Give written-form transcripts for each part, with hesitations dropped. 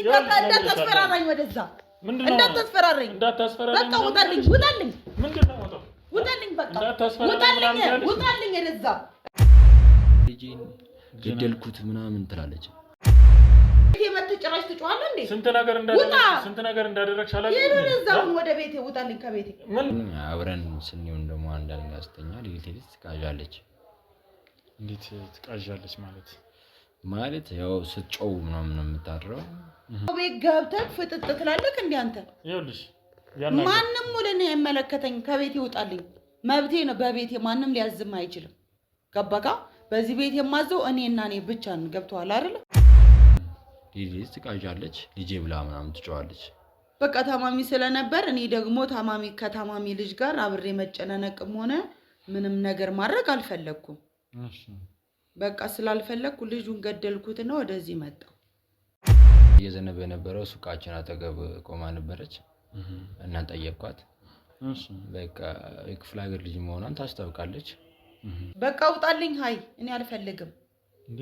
እንዳታስፈራራኝ ወደዛ እንዳታስፈራራኝ በቃ ውጣልኝ ምንድነው ውጣልኝ በቃ ውጣልኝ ወደዛ ልጄን ገደልኩት ምናምን ትላለች ጭራሽ ትጮሃለህ እንዴ? ስንት ነገር እንዳደረግሽ አላውቅም። ይሄን ወደ ቤቴ ውጣልኝ ከቤቴ። አብረን ስንሆን ደግሞ አንዳንድ ጋስተኛ ሌሊት ትቃዣለች። እንዴት ትቃዣለች ማለት ያው ስትጮው ምናምን ነው የምታድረው። ቤት ገብተህ ፍጥጥ ትላለህ እንዴ አንተ? ይኸውልሽ ማንንም ወለኔ አይመለከተኝ ከቤቴ ውጣልኝ። መብቴ ነው በቤቴ ማንም ሊያዝም አይችልም። ገባካ? በዚህ ቤት የማዘው እኔና እኔ ብቻ ነን። ገብቶሃል አይደል? ሌሊት ትቃዣለች ልጄ ብላ ምናምን ትጮዋለች። በቃ ታማሚ ስለነበር እኔ ደግሞ ከታማሚ ልጅ ጋር አብሬ መጨናነቅም ሆነ ምንም ነገር ማድረግ አልፈለኩም። እሺ በቃ ስላልፈለኩ ልጁን ገደልኩት ነው ወደዚህ መጣው። እየዘነበ የነበረው ሱቃችን አጠገብ ቆማ ነበረች እና ጠየቅኳት። እሺ በቃ የክፍለ ሀገር ልጅ መሆኗን ታስታውቃለች። በቃ ውጣልኝ። ሃይ እኔ አልፈልግም።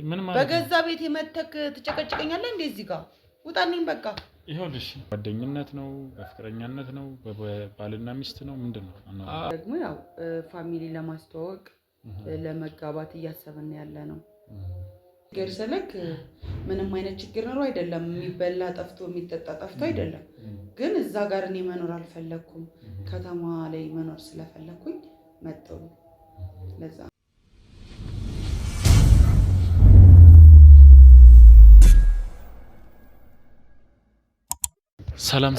ምን ማለት በገዛ ቤት የመተክ ትጨቀጭቀኛለህ እንዴ? እዚህ ጋር ውጣልኝ በቃ። ይኸውልሽ ጓደኝነት ነው በፍቅረኛነት ነው በባልና ሚስት ነው ምንድነው? ደግሞ ያው ፋሚሊ ለማስተዋወቅ ለመጋባት እያሰብን ያለ ነው። ገርሰለክ ምንም አይነት ችግር ነው አይደለም። የሚበላ ጠፍቶ የሚጠጣ ጠፍቶ አይደለም። ግን እዛ ጋር እኔ መኖር አልፈለኩም። ከተማ ላይ መኖር ስለፈለኩኝ መጣሁ። ለዛ ሰላም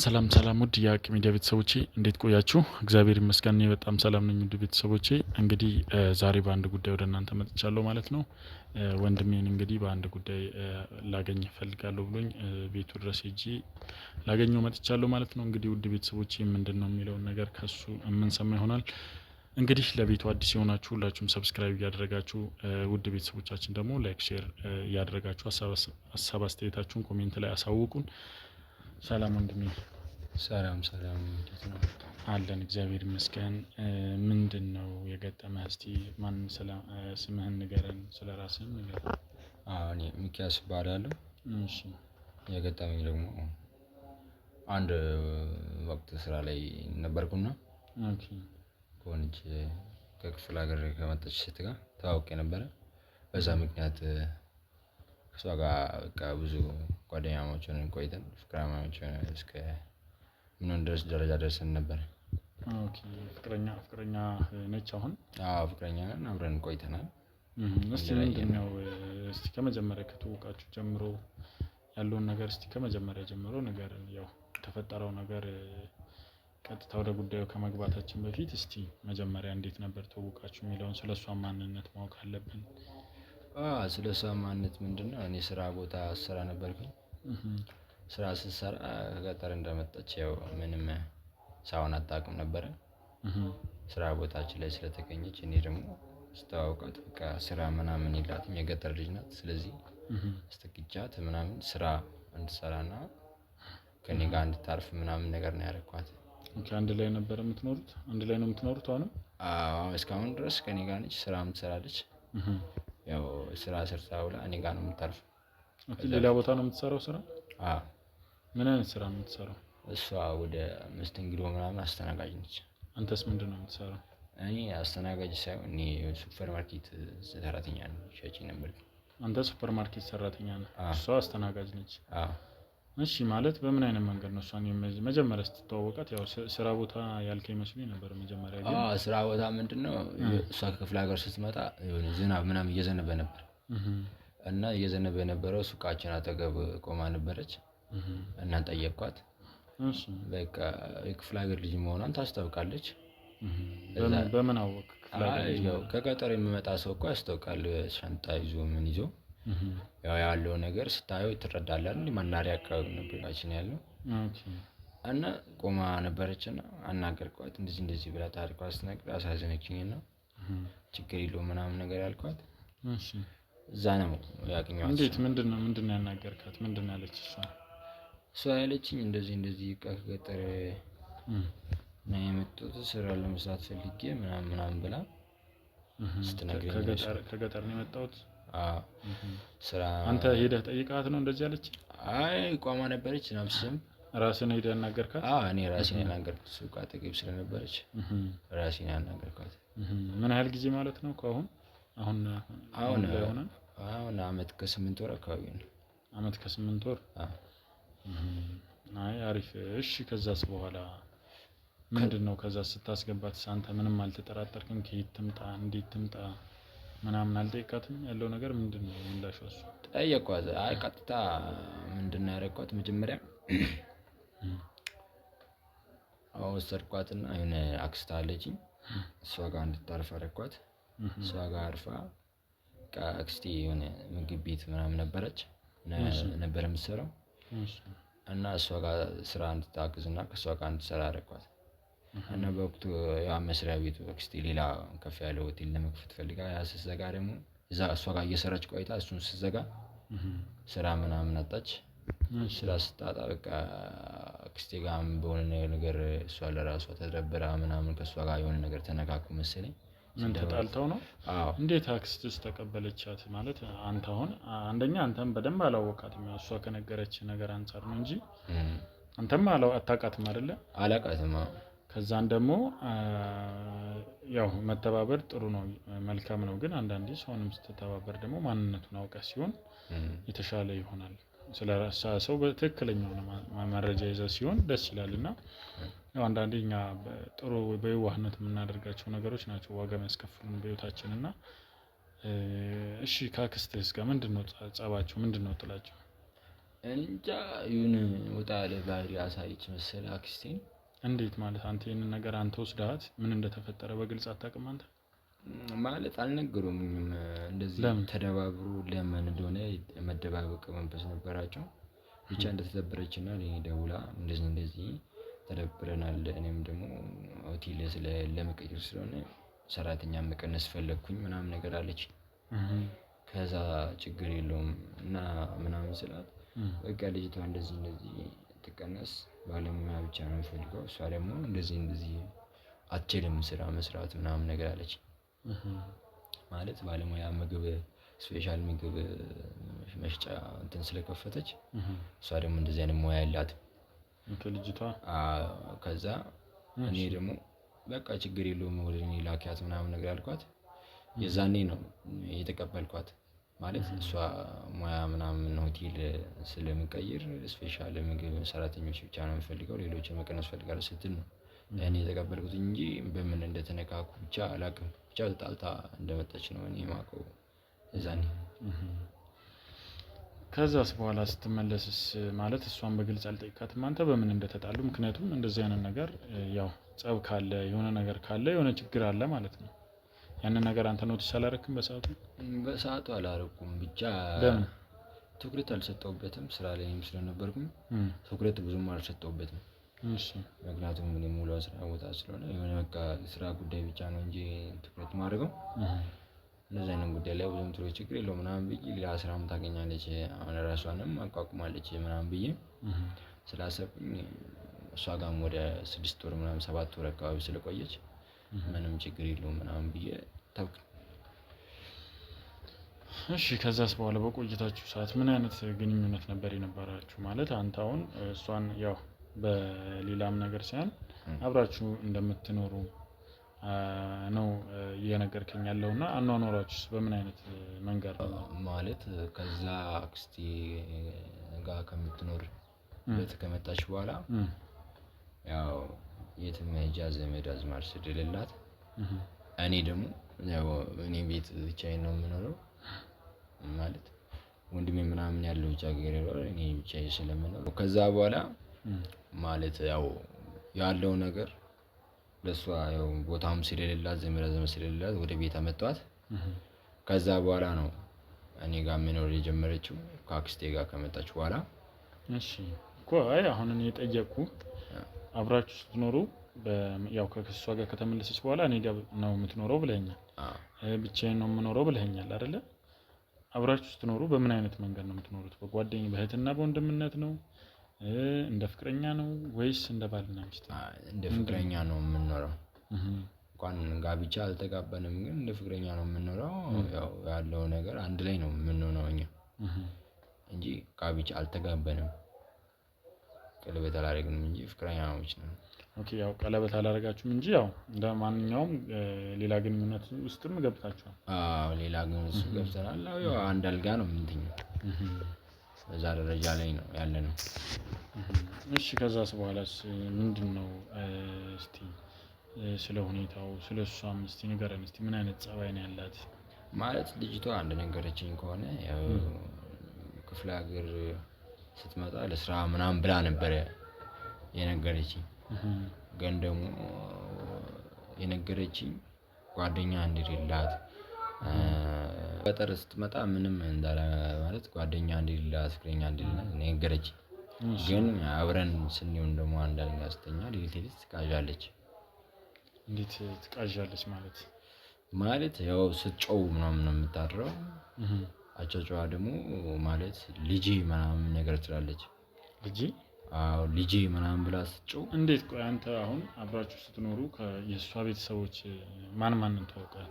ውድ የአቂ ሚዲያ ቤተሰቦቼ እንዴት ቆያችሁ? እግዚአብሔር ይመስገን እኔ በጣም ሰላም ነኝ። ውድ ቤተሰቦቼ እንግዲህ ዛሬ በአንድ ጉዳይ ወደ እናንተ መጥቻለሁ ማለት ነው። ወንድሜን እንግዲህ በአንድ ጉዳይ ላገኝ ፈልጋለሁ ብሎኝ ቤቱ ድረስ ሄጄ ላገኘው መጥቻለሁ ማለት ነው። እንግዲህ ውድ ቤተሰቦቼ ምንድነው የሚለውን ነገር ከሱ የምንሰማ ይሆናል። እንግዲህ ለቤቱ አዲስ የሆናችሁ ሁላችሁም ሰብስክራይብ ያደረጋችሁ ውድ ቤተሰቦቻችን ደግሞ ላይክ ሼር ያደረጋችሁ ሐሳብ አስተያየታችሁን ኮሜንት ላይ አሳውቁን። ሰላም ወንድሜ። ሰላም እንዴት ነው? አለን እግዚአብሔር ይመስገን። ምንድነው የገጠመህ? እስቲ ማን ስምህን ንገረን፣ ስለራስህ ንገረን። እኔ ሚኪያስ እባላለሁ። እሺ የገጠመኝ ደግሞ አንድ ወቅት ስራ ላይ ነበርኩና ኦኬ ከሆነች ከክፍለ ሀገር ከመጣች ሴት ጋር ተዋውቄ ነበረ። በዛ ምክንያት ከሷ ጋር በቃ ብዙ ጓደኛሞች ሆነን ቆይተን ፍቅረኛሞች ሆነን እስከ ምን ድረስ ደረጃ ደርሰን ነበር። ኦኬ ፍቅረኛ ነች አሁን? አዎ ፍቅረኛ ነን፣ አብረን ቆይተናል። እስቲ ምንድነው እስቲ ከመጀመሪያ ከተዋወቃችሁ ጀምሮ ያለውን ነገር እስቲ ከመጀመሪያ ጀምሮ ንገረን። ያው ተፈጠረው ነገር ቀጥታ ወደ ጉዳዩ ከመግባታችን በፊት እስቲ መጀመሪያ እንዴት ነበር ተዋወቃችሁ የሚለውን ስለሷ ማንነት ማወቅ አለብን። ስለሷ ማንነት ምንድነው? እኔ ስራ ቦታ ስራ ነበርኩኝ። ስራ ስሰራ ከገጠር እንደመጣች ያው ምንም ሳውን አታውቅም ነበረ። ስራ ቦታችን ላይ ስለተገኘች እኔ ደግሞ ስተዋውቃት በቃ ስራ ምናምን የላትም፣ የገጠር ልጅ ናት። ስለዚህ አስተግቻት ምናምን ስራ እንድትሰራና ከኔ ጋር እንድታርፍ ምናምን ነገር ነው ያደረኳት። ኦኬ አንድ ላይ ነበር የምትኖሩት? አንድ ላይ ነው የምትኖሩት አሁንም? እስካሁን ድረስ ከኔ ጋር ነች፣ ስራም ትሰራለች። ያው ስራ ሰርታ ውላ እኔ ጋር ነው የምታርፈው። ኦኬ ሌላ ቦታ ነው የምትሰራው ስራ? ምን አይነት ስራ ነው የምትሰራው? እሷ ወደ መስተንግዶ ምናምን አስተናጋጅ ነች። አንተስ ምንድነው የምትሰራው? እኔ አስተናጋጅ ሳይሆን እኔ ሱፐር ማርኬት ሰራተኛ ነኝ፣ ሻጭ ነበር። አንተ ሱፐር ማርኬት ሰራተኛ ነህ፣ እሷ አስተናጋጅ ነች። እሺ ማለት በምን አይነት መንገድ ነው እሷን መጀመሪያ ስትተዋወቃት? ያው ስራ ቦታ ያልከኝ መስሎኝ ነበር መጀመሪያ። ግን ስራ ቦታ ምንድነው እሷ ከክፍለ ሀገር ስትመጣ የሆነ ዝናብ ምናምን እየዘነበ ነበር እና እየዘነበ የነበረው ሱቃችን አጠገብ ቆማ ነበረች እና ጠየቅኳት። እሺ በቃ የክፍለ ሀገር ልጅ መሆኗን ታስታውቃለች። በምን አወቅ? ከገጠር የሚመጣ ሰው እኮ ያስታውቃል፣ ሻንጣ ይዞ ምን ይዞ ያለው ነገር ስታየው ትረዳለህ። መናሪያ አካባቢ ነበርችን ያለው እና ቆማ ነበረችና አናገርኳት። እንደዚህ ብላ ታሪኳን ስትነግር አሳዘነችኝና ችግር የለውም ምናምን ነገር ያልኳት። እሺ እዛ ነው ያገኘኋት። እንዴት ምንድነው ያናገርካት? ምንድነው ያለች እሷ ያለችኝ እንደዚህ ከገጠር ነው የመጣሁት ስራ ለመስራት ፈልጌ ምናምን ብላ ስትነግረኝ። ከገጠር ነው የመጣሁት? ስራ አንተ ሄደህ ጠይቃት ነው እንደዚህ አለች? አይ ቆማ ነበረች ናብስም ራስህን ሄደህ ያናገርካት? እኔ ራሴን ያናገርኩት ሱቅ አጠገብ ስለነበረች ራሴን ያናገርኳት። ምን ያህል ጊዜ ማለት ነው ከአሁን አሁን አመት ከ8 ወር አካባቢ ነው። አመት ከ8 ወር? አይ አሪፍ። እሺ ከዛስ በኋላ ምንድነው? ከዛ ስታስገባት አንተ ምንም አልተጠራጠርክም? ከየት ትምጣ እንዴት ትምጣ ምናምን አልጠየቃትም? ያለው ነገር ምንድነው ምላሿ? እሱ ጠየኳት። አይ ቀጥታ ምንድነው ያደረኳት መጀመሪያ ወሰድኳትና የሆነ አክስት አለችኝ እሷ ጋር እንድታርፍ አደረኳት። እሷ ጋር አርፋ አክስቴ የሆነ ምግብ ቤት ምናምን ነበረች ነበር የምትሰራው እና እሷ ጋር ስራ እንድታግዝና ከእሷ ጋር እንድትሰራ አደረኳት። እና በወቅቱ ያ መስሪያ ቤቱ አክስቴ ሌላ ከፍ ያለ ሆቴል ለመክፈት ፈልጋ ያ ስትዘጋ ደግሞ እዛ እሷ ጋር እየሰራች ቆይታ እሱን ስትዘጋ ስራ ምናምን አጣች። ስራ ስታጣ በቃ አክስቴ ጋር በሆነ ነገር እሷ ለራሷ ተደብራ ምናምን ከእሷ ጋር የሆነ ነገር ተነካኩ መሰለኝ። ምን ተጣልተው ነው? እንዴት አክስትስ ተቀበለቻት? ማለት አንተ አሁን አንደኛ አንተም በደንብ አላወቃትም፣ እሷ ከነገረች ነገር አንፃር ነው እንጂ አንተም አታውቃትም አይደለ? አላውቃትም። ከዛን ደግሞ ያው መተባበር ጥሩ ነው መልካም ነው፣ ግን አንዳንዴ ሰውንም ስትተባበር ደግሞ ማንነቱን አውቀህ ሲሆን የተሻለ ይሆናል። ስለራሳ ሰው በትክክለኛው መረጃ ይዘህ ሲሆን ደስ ይላልና ያው አንዳንዴ እኛ ጥሩ በየዋህነት የምናደርጋቸው ነገሮች ናቸው ዋጋ የሚያስከፍሉን በህይወታችንና እሺ ከአክስትህ ጋር ምንድነው ጸባቸው? ምንድነው ጥላቸው? እንጃ ይሁን ወጣ ያለ ባህሪ አሳይች መሰለህ አክስቴን። እንዴት ማለት? አንተ ይሄንን ነገር አንተ ወስደሃት ምን እንደተፈጠረ በግልጽ አታውቅም አንተ? ማለት አልነገሩኝም። እንደዚህ ተደባብሩ ለምን እንደሆነ መደባበቅ መንፈስ ነበራቸው። ብቻ እንደተደበረችና ለኔ ደውላ እንደዚህ ተደብረናል፣ እኔም ደግሞ ሆቴል ለመቀየር ስለሆነ ሰራተኛ መቀነስ ፈለግኩኝ ምናምን ነገር አለች። ከዛ ችግር የለውም እና ምናምን ስላት በቃ ልጅቷ እንደዚህ ትቀነስ ባለሙያ ብቻ ነው የምፈልገው፣ እሷ ደግሞ እንደዚህ አትችልም ስራ መስራት ምናምን ነገር አለች። ማለት ባለሙያ ምግብ ስፔሻል ምግብ መሽጫ እንትን ስለከፈተች እሷ ደግሞ እንደዚህ አይነት ሙያ ያላት ልጅቷ። ከዛ እኔ ደግሞ በቃ ችግር የለውም ወደ እኔ ላኪያት ምናምን ነገር አልኳት። የዛኔ ነው የተቀበልኳት። ማለት እሷ ሙያ ምናምን ሆቴል ስለምቀይር ስፔሻል ምግብ ሰራተኞች ብቻ ነው የምፈልገው፣ ሌሎችን መቀነስ ፈልጋለሁ ስትል ነው እኔ የተቀበልኩት እንጂ በምን እንደተነካኩ ብቻ አላውቅም። ብቻ ተጣልታ እንደመጣች ነው እኔ የማውቀው የዛኔ። ከዛስ በኋላ ስትመለስስ ማለት እሷን በግልጽ አልጠይቃትም አንተ በምን እንደተጣሉ? ምክንያቱም እንደዚህ አይነት ነገር ያው ጸብ ካለ የሆነ ነገር ካለ የሆነ ችግር አለ ማለት ነው። ያንን ነገር አንተ ኖቲስ አላረክም በሰዓቱ? በሰዓቱ አላረኩም። ብቻ ትኩረት አልሰጠሁበትም፣ ስራ ላይም ስለነበርኩኝ ትኩረት ብዙም አልሰጠሁበትም። እሺ ምክንያቱም እኔ ሙሉ ስራ ቦታ ስለሆነ የሆነ በቃ ስራ ጉዳይ ብቻ ነው እንጂ ትኩረት ማድረገው እንደዚህ አይነት ጉዳይ ላይ ብዙም ትኩረት ችግር የለውም ምናምን ብዬ ሌላ ስራም ታገኛለች አሁን ራሷንም አቋቁማለች ምናምን ብዬ ስላሰብኩኝ እሷ ጋርም ወደ 6 ወር ምናምን 7 ወር አካባቢ ስለቆየች ምንም ችግር የለውም ምናምን ብዬ ተውኩ። እሺ ከዛስ በኋላ በቆይታችሁ ሰዓት ምን አይነት ግንኙነት ነበር የነበራችሁ? ማለት አንተ አሁን እሷን ያው በሌላም ነገር ሳይሆን አብራችሁ እንደምትኖሩ ነው እየነገርከኝ ያለውና አኗኗራችሁስ በምን አይነት መንገድ ነው? ማለት ከዛ አክስቴ ጋር ከምትኖር ቤት ከመጣች በኋላ ያው የትም ሄጃ ዘመድ አዝማድ ስለሌላት እኔ ደግሞ ያው እኔ ቤት ብቻዬን ነው የምኖረው። ማለት ወንድሜ ምናምን ያለው ብቻ ሀገር ያለው እኔ ብቻዬን ስለምኖር ከዛ በኋላ ማለት ያው ያለው ነገር ለሷ ያው ቦታም ስለሌላት ዘመድ አዝማድ ስለሌላት ወደ ቤት አመጣኋት። ከዛ በኋላ ነው እኔ ጋር መኖር የጀመረችው ከአክስቴ ጋር ከመጣች በኋላ። እሺ እኮ አይ አሁን እኔ ጠየቅኩ አብራችሁ ስትኖሩ ያው ከሷ ጋር ከተመለሰች በኋላ እኔ ጋር ነው የምትኖረው ብለኛል። ብቻዬን ነው የምኖረው ብለኛል አይደለ? አብራችሁ ስትኖሩ በምን አይነት መንገድ ነው የምትኖሩት? በጓደኛ በእህትና በወንድምነት ነው? እንደ ፍቅረኛ ነው ወይስ እንደ ባልና ሚስት? እንደ ፍቅረኛ ነው የምንኖረው። እንኳን ጋብቻ አልተጋባንም፣ ግን እንደ ፍቅረኛ ነው የምንኖረው። ያው ያለው ነገር አንድ ላይ ነው የምንሆነው እኛ እንጂ ጋብቻ አልተጋባንም። ቀለበት አላደረግንም እንጂ ፍቅረኛሞች ነን። ኦኬ ያው ቀለበት አላደረጋችሁም እንጂ ያው እንደ ማንኛውም ሌላ ግንኙነት ውስጥም ገብታችኋል? አዎ ሌላ ግንኙነት ውስጥ ገብተናል። ያው አንድ አልጋ ነው የምንተኛው። በዛ ደረጃ ላይ ነው ያለነው። እሺ ከዛስ በኋላስ ምንድነው? እስቲ ስለ ሁኔታው ስለ እሷም እስቲ ንገረን። እስቲ ምን አይነት ጸባይ ነው ያላት? ማለት ልጅቷ አንድ ነገረችኝ ከሆነ ያው ክፍለ ሀገር ስትመጣ ለስራ ምናምን ብላ ነበረ የነገረችኝ። ግን ደግሞ የነገረችኝ ጓደኛ እንደሌላት ገጠር ስትመጣ ምንም እንዳለ ማለት ጓደኛ እንደሌላት ፍቅረኛ እንደሌላት ነገረችኝ። ግን አብረን ስንሆን ደግሞ አንድ አልጋ ስተኛ ሌሊት ትቃዣለች። እንዴት ትቃዣለች ማለት? ማለት ያው ስትጮው ምናምን ነው የምታድረው። አጫጫዋ ደግሞ ማለት ልጄ ምናምን ነገር ትላለች። ልጄ? አዎ ልጄ ምናምን ብላ ስትጮው። እንዴት? ቆይ አንተ አሁን አብራችሁ ስትኖሩ የእሷ ቤተሰቦች ማን ማንን ታውቃለህ?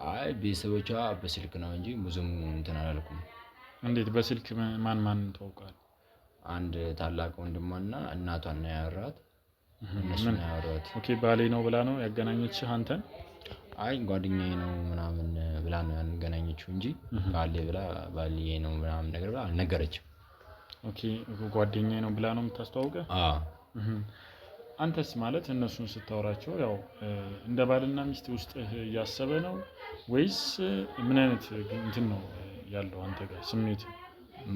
አይ ቤተሰቦቿ በስልክ ነው እንጂ ብዙም እንትን አላልኩም። እንዴት በስልክ ማን ማንን ታውቃለህ? አንድ ታላቅ ወንድሟና እናቷን ነው ያወራሁት። እነሱን ነው ያወራሁት። ኦኬ ባሌ ነው ብላ ነው ያገናኘችህ አንተን? አይ ጓደኛዬ ነው ምናምን ብላ ነው ያገናኘችው እንጂ ባሌ ብላ ባሌ ነው ምናምን ነገር ብላ አልነገረችም። ኦኬ ጓደኛዬ ነው ብላ ነው የምታስተዋውቀው? አዎ። አንተስ ማለት እነሱን ስታወራቸው ያው እንደ ባልና ሚስት ውስጥ እያሰበ ነው ወይስ ምን አይነት እንትን ነው ያለው አንተ ጋር ስሜት?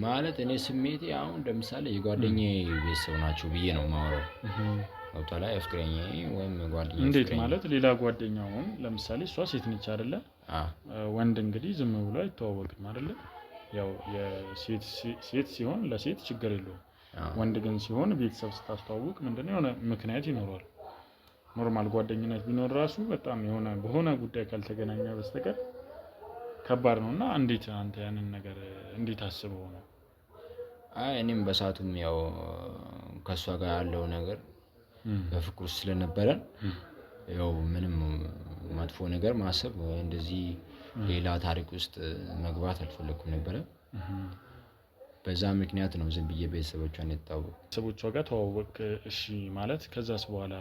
ማለት እኔ ስሜቴ አሁን ለምሳሌ የጓደኛዬ ቤተሰብ ናቸው ብዬ ነው የማወራው። ወጣ ላይ ፍቅረኛዬ ወይም ጓደኛዬ። እንዴት ማለት ሌላ ጓደኛውን ለምሳሌ እሷ ሴት ነች አይደለ? ወንድ እንግዲህ ዝም ብሎ አይተዋወቅም አይደለ? ያው የሴት ሲሆን ለሴት ችግር የለውም። ወንድ ግን ሲሆን ቤተሰብ ስታስተዋውቅ ምንድነው የሆነ ምክንያት ይኖረዋል። ኖርማል ጓደኝነት ቢኖር ራሱ በጣም የሆነ በሆነ ጉዳይ ካልተገናኘ በስተቀር ከባድ ነውና እንዴት አንተ ያንን ነገር እንዴት አስበው ነው? አይ እኔም በሳቱም ያው ከሷ ጋር ያለው ነገር በፍቅር ውስጥ ስለነበረን ያው ምንም መጥፎ ነገር ማሰብ ወይ እንደዚህ ሌላ ታሪክ ውስጥ መግባት አልፈለኩም ነበር። በዛ ምክንያት ነው ዝም ብዬ ቤተሰቦቿን የተዋወቅኩት። ቤተሰቦቿ ጋር ተዋወቅ። እሺ ማለት ከዛስ በኋላ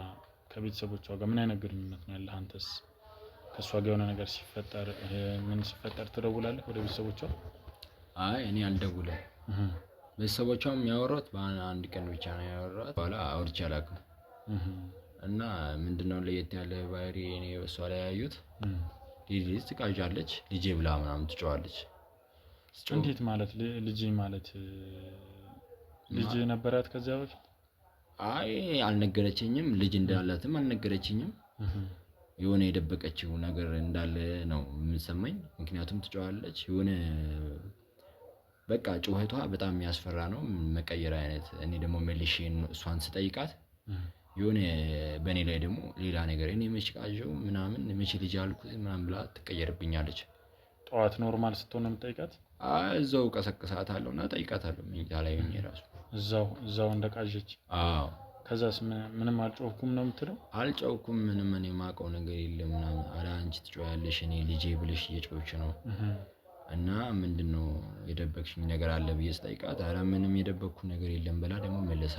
ከቤተሰቦቿ ጋር ምን አይነት ግንኙነት ነው ያለህ አንተስ? ከሷ ጋር የሆነ ነገር ሲፈጠር ምን ሲፈጠር ትደውላለህ ወደ ቤተሰቦቿ? አይ እኔ አልደውልም። ቤተሰቦቿም ያወራሁት በአንድ ቀን ብቻ ነው ያወራሁት። በኋላ አውርቼ አላውቅም። እና ምንድነው ለየት ያለ ባህሪ እኔ በሷ ላይ ያዩት ልጅ ትቃዣለች፣ ልጄ ብላ ምናምን ትጮዋለች። እንዴት ማለት ልጄ ማለት ልጅ ነበራት ከዚያ በፊት? አይ አልነገረችኝም። ልጅ እንዳላትም አልነገረችኝም። የሆነ የደበቀችው ነገር እንዳለ ነው የምሰማኝ። ምክንያቱም ትጮዋለች። የሆነ በቃ ጩኸቷ በጣም የሚያስፈራ ነው። መቀየር አይነት እኔ ደግሞ መልሼ እሷን ስጠይቃት የሆነ በእኔ ላይ ደግሞ ሌላ ነገር እኔ መች ቃዣው ምናምን መች ልጅ አልኩት ምናምን ብላ ትቀየርብኛለች። ጠዋት ኖርማል ስትሆን ነው የምጠይቃት? እዛው ቀሰቅሳታለሁ እና ጠይቃታለሁ። መኝታ ላይ ሆኜ እራሱ እዛው እንደቃዠች? አዎ። ከዛስ ምንም አልጮህኩም ነው የምትለው? አልጮህኩም። ምንም እኔ የማውቀው ነገር የለም ምናምን። ኧረ አንቺ ትጮያለሽ፣ እኔ ልጄ ብለሽ እየጮህሽ ነው እና ምንድነው የደበቅሽኝ ነገር አለ ብዬ ስጠይቃት ኧረ ምንም የደበቅኩ ነገር የለም ብላ ደግሞ መልሳ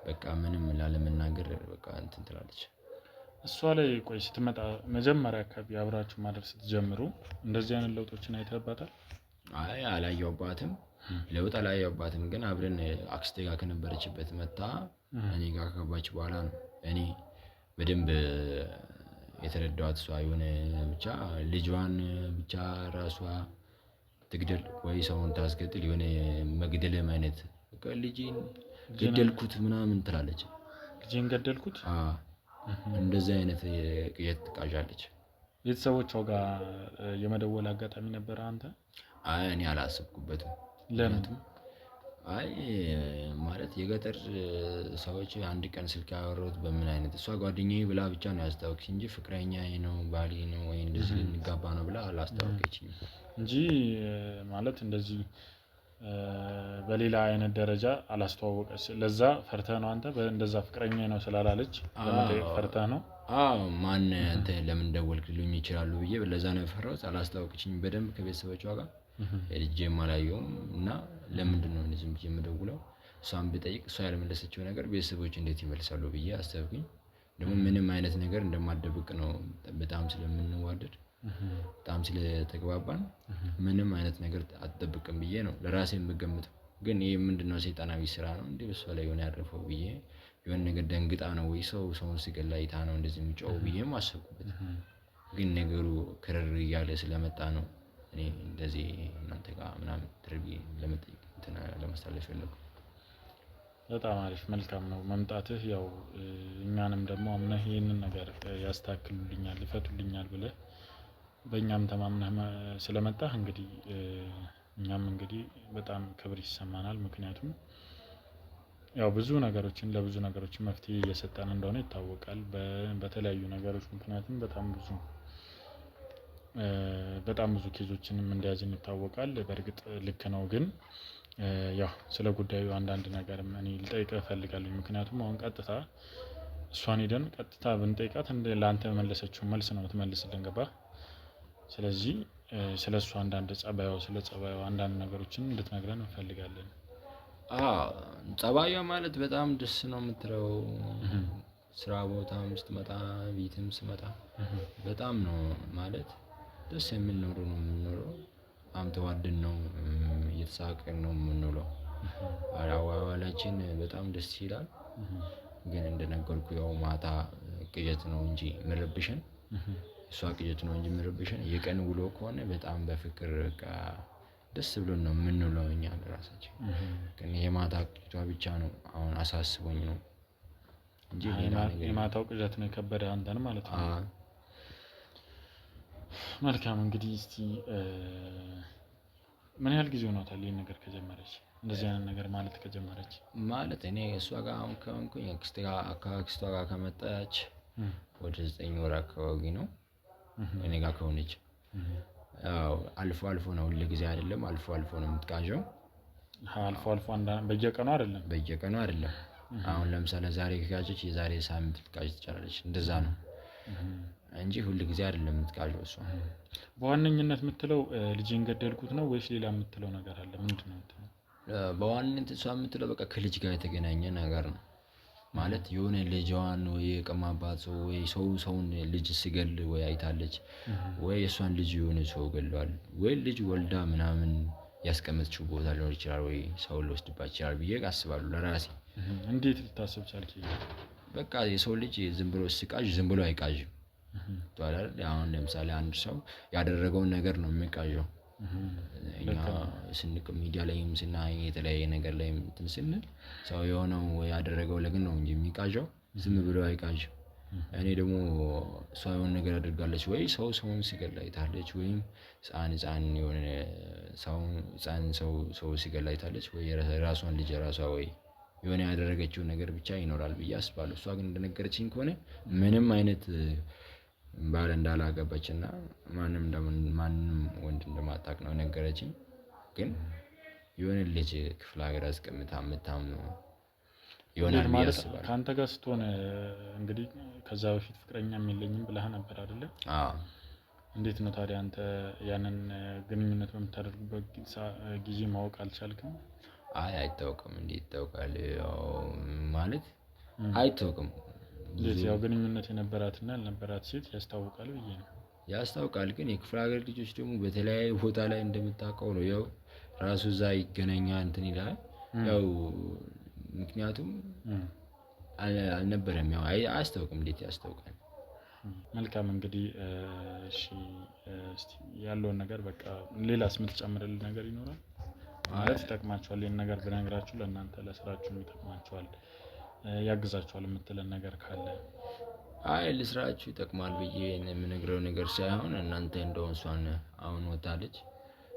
በቃ ምንም ላለመናገር በቃ እንትን ትላለች። እሷ ላይ ቆይ ስትመጣ መጀመሪያ አካባቢ አብራችሁ ማደር ስትጀምሩ እንደዚህ አይነት ለውጦችን አይተህባታል? አይ አላየሁባትም። ለውጥ አላየሁባትም። ግን አብረን አክስቴ ጋር ከነበረችበት መጣ እኔ ጋር ከገባች በኋላ ነው እኔ በደንብ የተረዳኋት። እሷ የሆነ ብቻ ልጇን ብቻ ራሷ ትግደል ወይ ሰውን ታስገድል የሆነ መግደልም አይነት በቃ ልጄን ገደልኩት ምናምን ትላለች። ልጄን ገደልኩት? እንደዚህ አይነት ቅየት ትቃዣለች። ቤተሰቦቿ ጋር የመደወል አጋጣሚ ነበረ አንተ? አይ እኔ አላሰብኩበትም። ለምን? አይ ማለት የገጠር ሰዎች አንድ ቀን ስልክ ያወሩት በምን አይነት እሷ ጓደኛዬ ብላ ብቻ ነው ያስታወቀች እንጂ ፍቅረኛዬ ነው ባሌ ነው ወይ እንደዚህ ልንጋባ ነው ብላ አላስታወቀችኝም እንጂ ማለት እንደዚህ በሌላ አይነት ደረጃ አላስተዋወቀች። ለዛ ፈርተህ ነው አንተ እንደዛ ፍቅረኛዬ ነው ስላላለች ለመጠየቅ ፈርተህ ነው? ማን አንተ ለምን ደወልክልኝ ይችላሉ ብዬ ለዛ ነው የፈራሁት። አላስታወቀችኝም በደንብ ከቤተሰቦቿ ጋር ሄጄም አላየሁም እና ለምንድን ነው ዝም ብዬ የምደውለው እሷን ብጠይቅ እሷ ያልመለሰችው ነገር ቤተሰቦች እንዴት ይመልሳሉ ብዬ አሰብኩኝ። ደግሞ ምንም አይነት ነገር እንደማደብቅ ነው በጣም ስለምንዋደድ በጣም ስለተግባባን ምንም አይነት ነገር አትጠብቅም ብዬ ነው ለራሴ የምገምተው። ግን ይሄ ምንድነው ሰይጣናዊ ስራ ነው እንዴ በሷ ላይ የሆነ ያረፈው ብዬ የሆነ ነገር ደንግጣ ነው ወይ ሰውን ሲገላ አይታ ነው እንደዚህ የሚጮኸው ብዬም አሰብኩበት። ግን ነገሩ ክርር እያለ ስለመጣ ነው እኔ እንደዚህ እናንተ ጋር ምናምን ትርቢ ለመጠየቅ እንትን ለማስተላለፍ ፈለኩ። በጣም አሪፍ መልካም ነው መምጣትህ። ያው እኛንም ደግሞ አምነህ ይህንን ነገር ያስተካክሉልኛል ይፈቱልኛል ብለህ በእኛም ተማምነህ ስለመጣህ እንግዲህ እኛም እንግዲህ በጣም ክብር ይሰማናል። ምክንያቱም ያው ብዙ ነገሮችን ለብዙ ነገሮች መፍትሄ እየሰጠን እንደሆነ ይታወቃል። በተለያዩ ነገሮች ምክንያቱም በጣም ብዙ ኬዞችንም እንደያዝን ይታወቃል። በእርግጥ ልክ ነው። ግን ያው ስለ ጉዳዩ አንዳንድ ነገር እኔ ልጠይቅህ እፈልጋለሁ። ምክንያቱም አሁን ቀጥታ እሷን ሄደን ቀጥታ ብንጠይቃት ለአንተ መለሰችው መልስ ነው የምትመልስልን ገባህ? ስለዚህ ስለ እሷ አንዳንድ ስለ ጸባዩ አንዳንድ ነገሮችን እንድትነግረን እንፈልጋለን። ጸባዩ ማለት በጣም ደስ ነው የምትለው ስራ ቦታም ስትመጣ ቤትም ስትመጣ በጣም ነው ማለት ደስ የሚል ኑሮ ነው የምንኖረው። በጣም ተዋደን ነው እየተሳቀቅን ነው የምንውለው። አዋዋላችን በጣም ደስ ይላል። ግን እንደነገርኩህ ያው ማታ ቅዠት ነው እንጂ የሚረብሸን እሷ ቅዠት ነው እንጂ የሚረብሸን የቀን ውሎ ከሆነ በጣም በፍቅር በቃ ደስ ብሎን ነው የምንውለው እኛ ለራሳችን። ግን የማታ ቅዠቷ ብቻ ነው አሁን አሳስቦኝ ነው እንጂ ሌላ ነገር የማታው ቅዠት ነው የከበደህ አንተን ማለት ነው። መልካም እንግዲህ እስቲ ምን ያህል ጊዜ ሆኗታል ይሄን ነገር ከጀመረች እንደዚህ አይነት ነገር ማለት ከጀመረች? ማለት እኔ እሷ ጋር አሁን ከሆንኩኝ አክስቷ ጋር ከመጣች ወደ 9 ወር አካባቢ ነው እኔ ጋር ከሆነች። ያው አልፎ አልፎ ነው ሁሉ ጊዜ አይደለም አልፎ አልፎ ነው የምትቃዠው። አልፎ አልፎ በየቀኑ አይደለም። አሁን ለምሳሌ ዛሬ ከቃዠች የዛሬ ሳምንት ልትቃዥ ትችላለች እንደዛ ነው እንጂ ሁሉ ጊዜ አይደለም የምትቃዠው እሷ። በዋነኝነት የምትለው ልጄን ገደልኩት ነው ወይስ ሌላ የምትለው ነገር አለ? ምንድነው የምትለው? በዋነኝነት እሷ የምትለው በቃ ከልጅ ጋር የተገናኘ ነገር ነው ማለት የሆነ ልጇን ወይ የቀማባት ሰው ወይ ሰውን ልጅ ሲገል ወይ አይታለች ወይ እሷን ልጅ የሆነ ሰው ገለዋል ወይ ልጅ ወልዳ ምናምን ያስቀመጥችው ቦታ ሊኖር ይችላል ወይ ሰው ሊወስድባት ይችላል ብዬ አስባለሁ ለራሴ። እንዴት ልታስብ ቻልክ? በቃ የሰው ልጅ ዝም ብሎ ሲቃዥ ዝም ብሎ አይቃዥም። አሁን ለምሳሌ አንድ ሰው ያደረገውን ነገር ነው የሚቃዠው። እኛ ስንቅ ሚዲያ ላይም ስናይ የተለያየ ነገር ላይ እንትን ስንል ሰው የሆነው ያደረገው ለግን ነው እንጂ የሚቃዠው ዝም ብሎ አይቃዥም። እኔ ደግሞ ሰው የሆነ ነገር አድርጋለች ወይ ሰውን ሲገል አይታለች ወይም ህፃን የሆነ ሰው ሲገል አይታለች ወይ ራሷን ልጅ ራሷ ወይ የሆነ ያደረገችው ነገር ብቻ ይኖራል ብዬ አስባለሁ። እሷ ግን እንደነገረችኝ ከሆነ ምንም አይነት ባል እንዳላገባችና ማንም ወንድ እንደማታውቅ ነው ነገረችኝ። ግን የሆነ ልጅ ክፍለ ሀገር አስቀምጣ የምታምነው ይሆናል ብዬ አስባለሁ። ከአንተ ጋር ስትሆን እንግዲህ ከዛ በፊት ፍቅረኛም የለኝም ብለህ ነበር አይደለ? እንዴት ነው ታዲያ አንተ ያንን ግንኙነት በምታደርጉበት ጊዜ ማወቅ አልቻልክም? አይታወቅም። እንዴት ይታወቃል? ማለት አይታወቅም። ያው ግንኙነት የነበራትና ያልነበራት ሴት ያስታውቃል ብዬ ነው። ያስታውቃል። ግን የክፍለ ሀገር ልጆች ደግሞ በተለያየ ቦታ ላይ እንደምታውቀው ነው ያው ራሱ እዛ ይገናኛል እንትን ይላል። ያው ምክንያቱም አልነበረም ያው አያስታውቅም። እንዴት ያስታውቃል? መልካም እንግዲህ እሺ እስቲ ያለውን ነገር በቃ ሌላስ የምትጨምርልን ነገር ይኖራል? ማለት ይጠቅማችኋል ይሄን ነገር ብነግራችሁ ለእናንተ ለስራችሁ ይጠቅማችኋል ያግዛችኋል የምትለን ነገር ካለ? ለስራችሁ ይጠቅማል ብዬ የምነግረው ነገር ሳይሆን እናንተ እንደው እሷን አሁን ወጣለች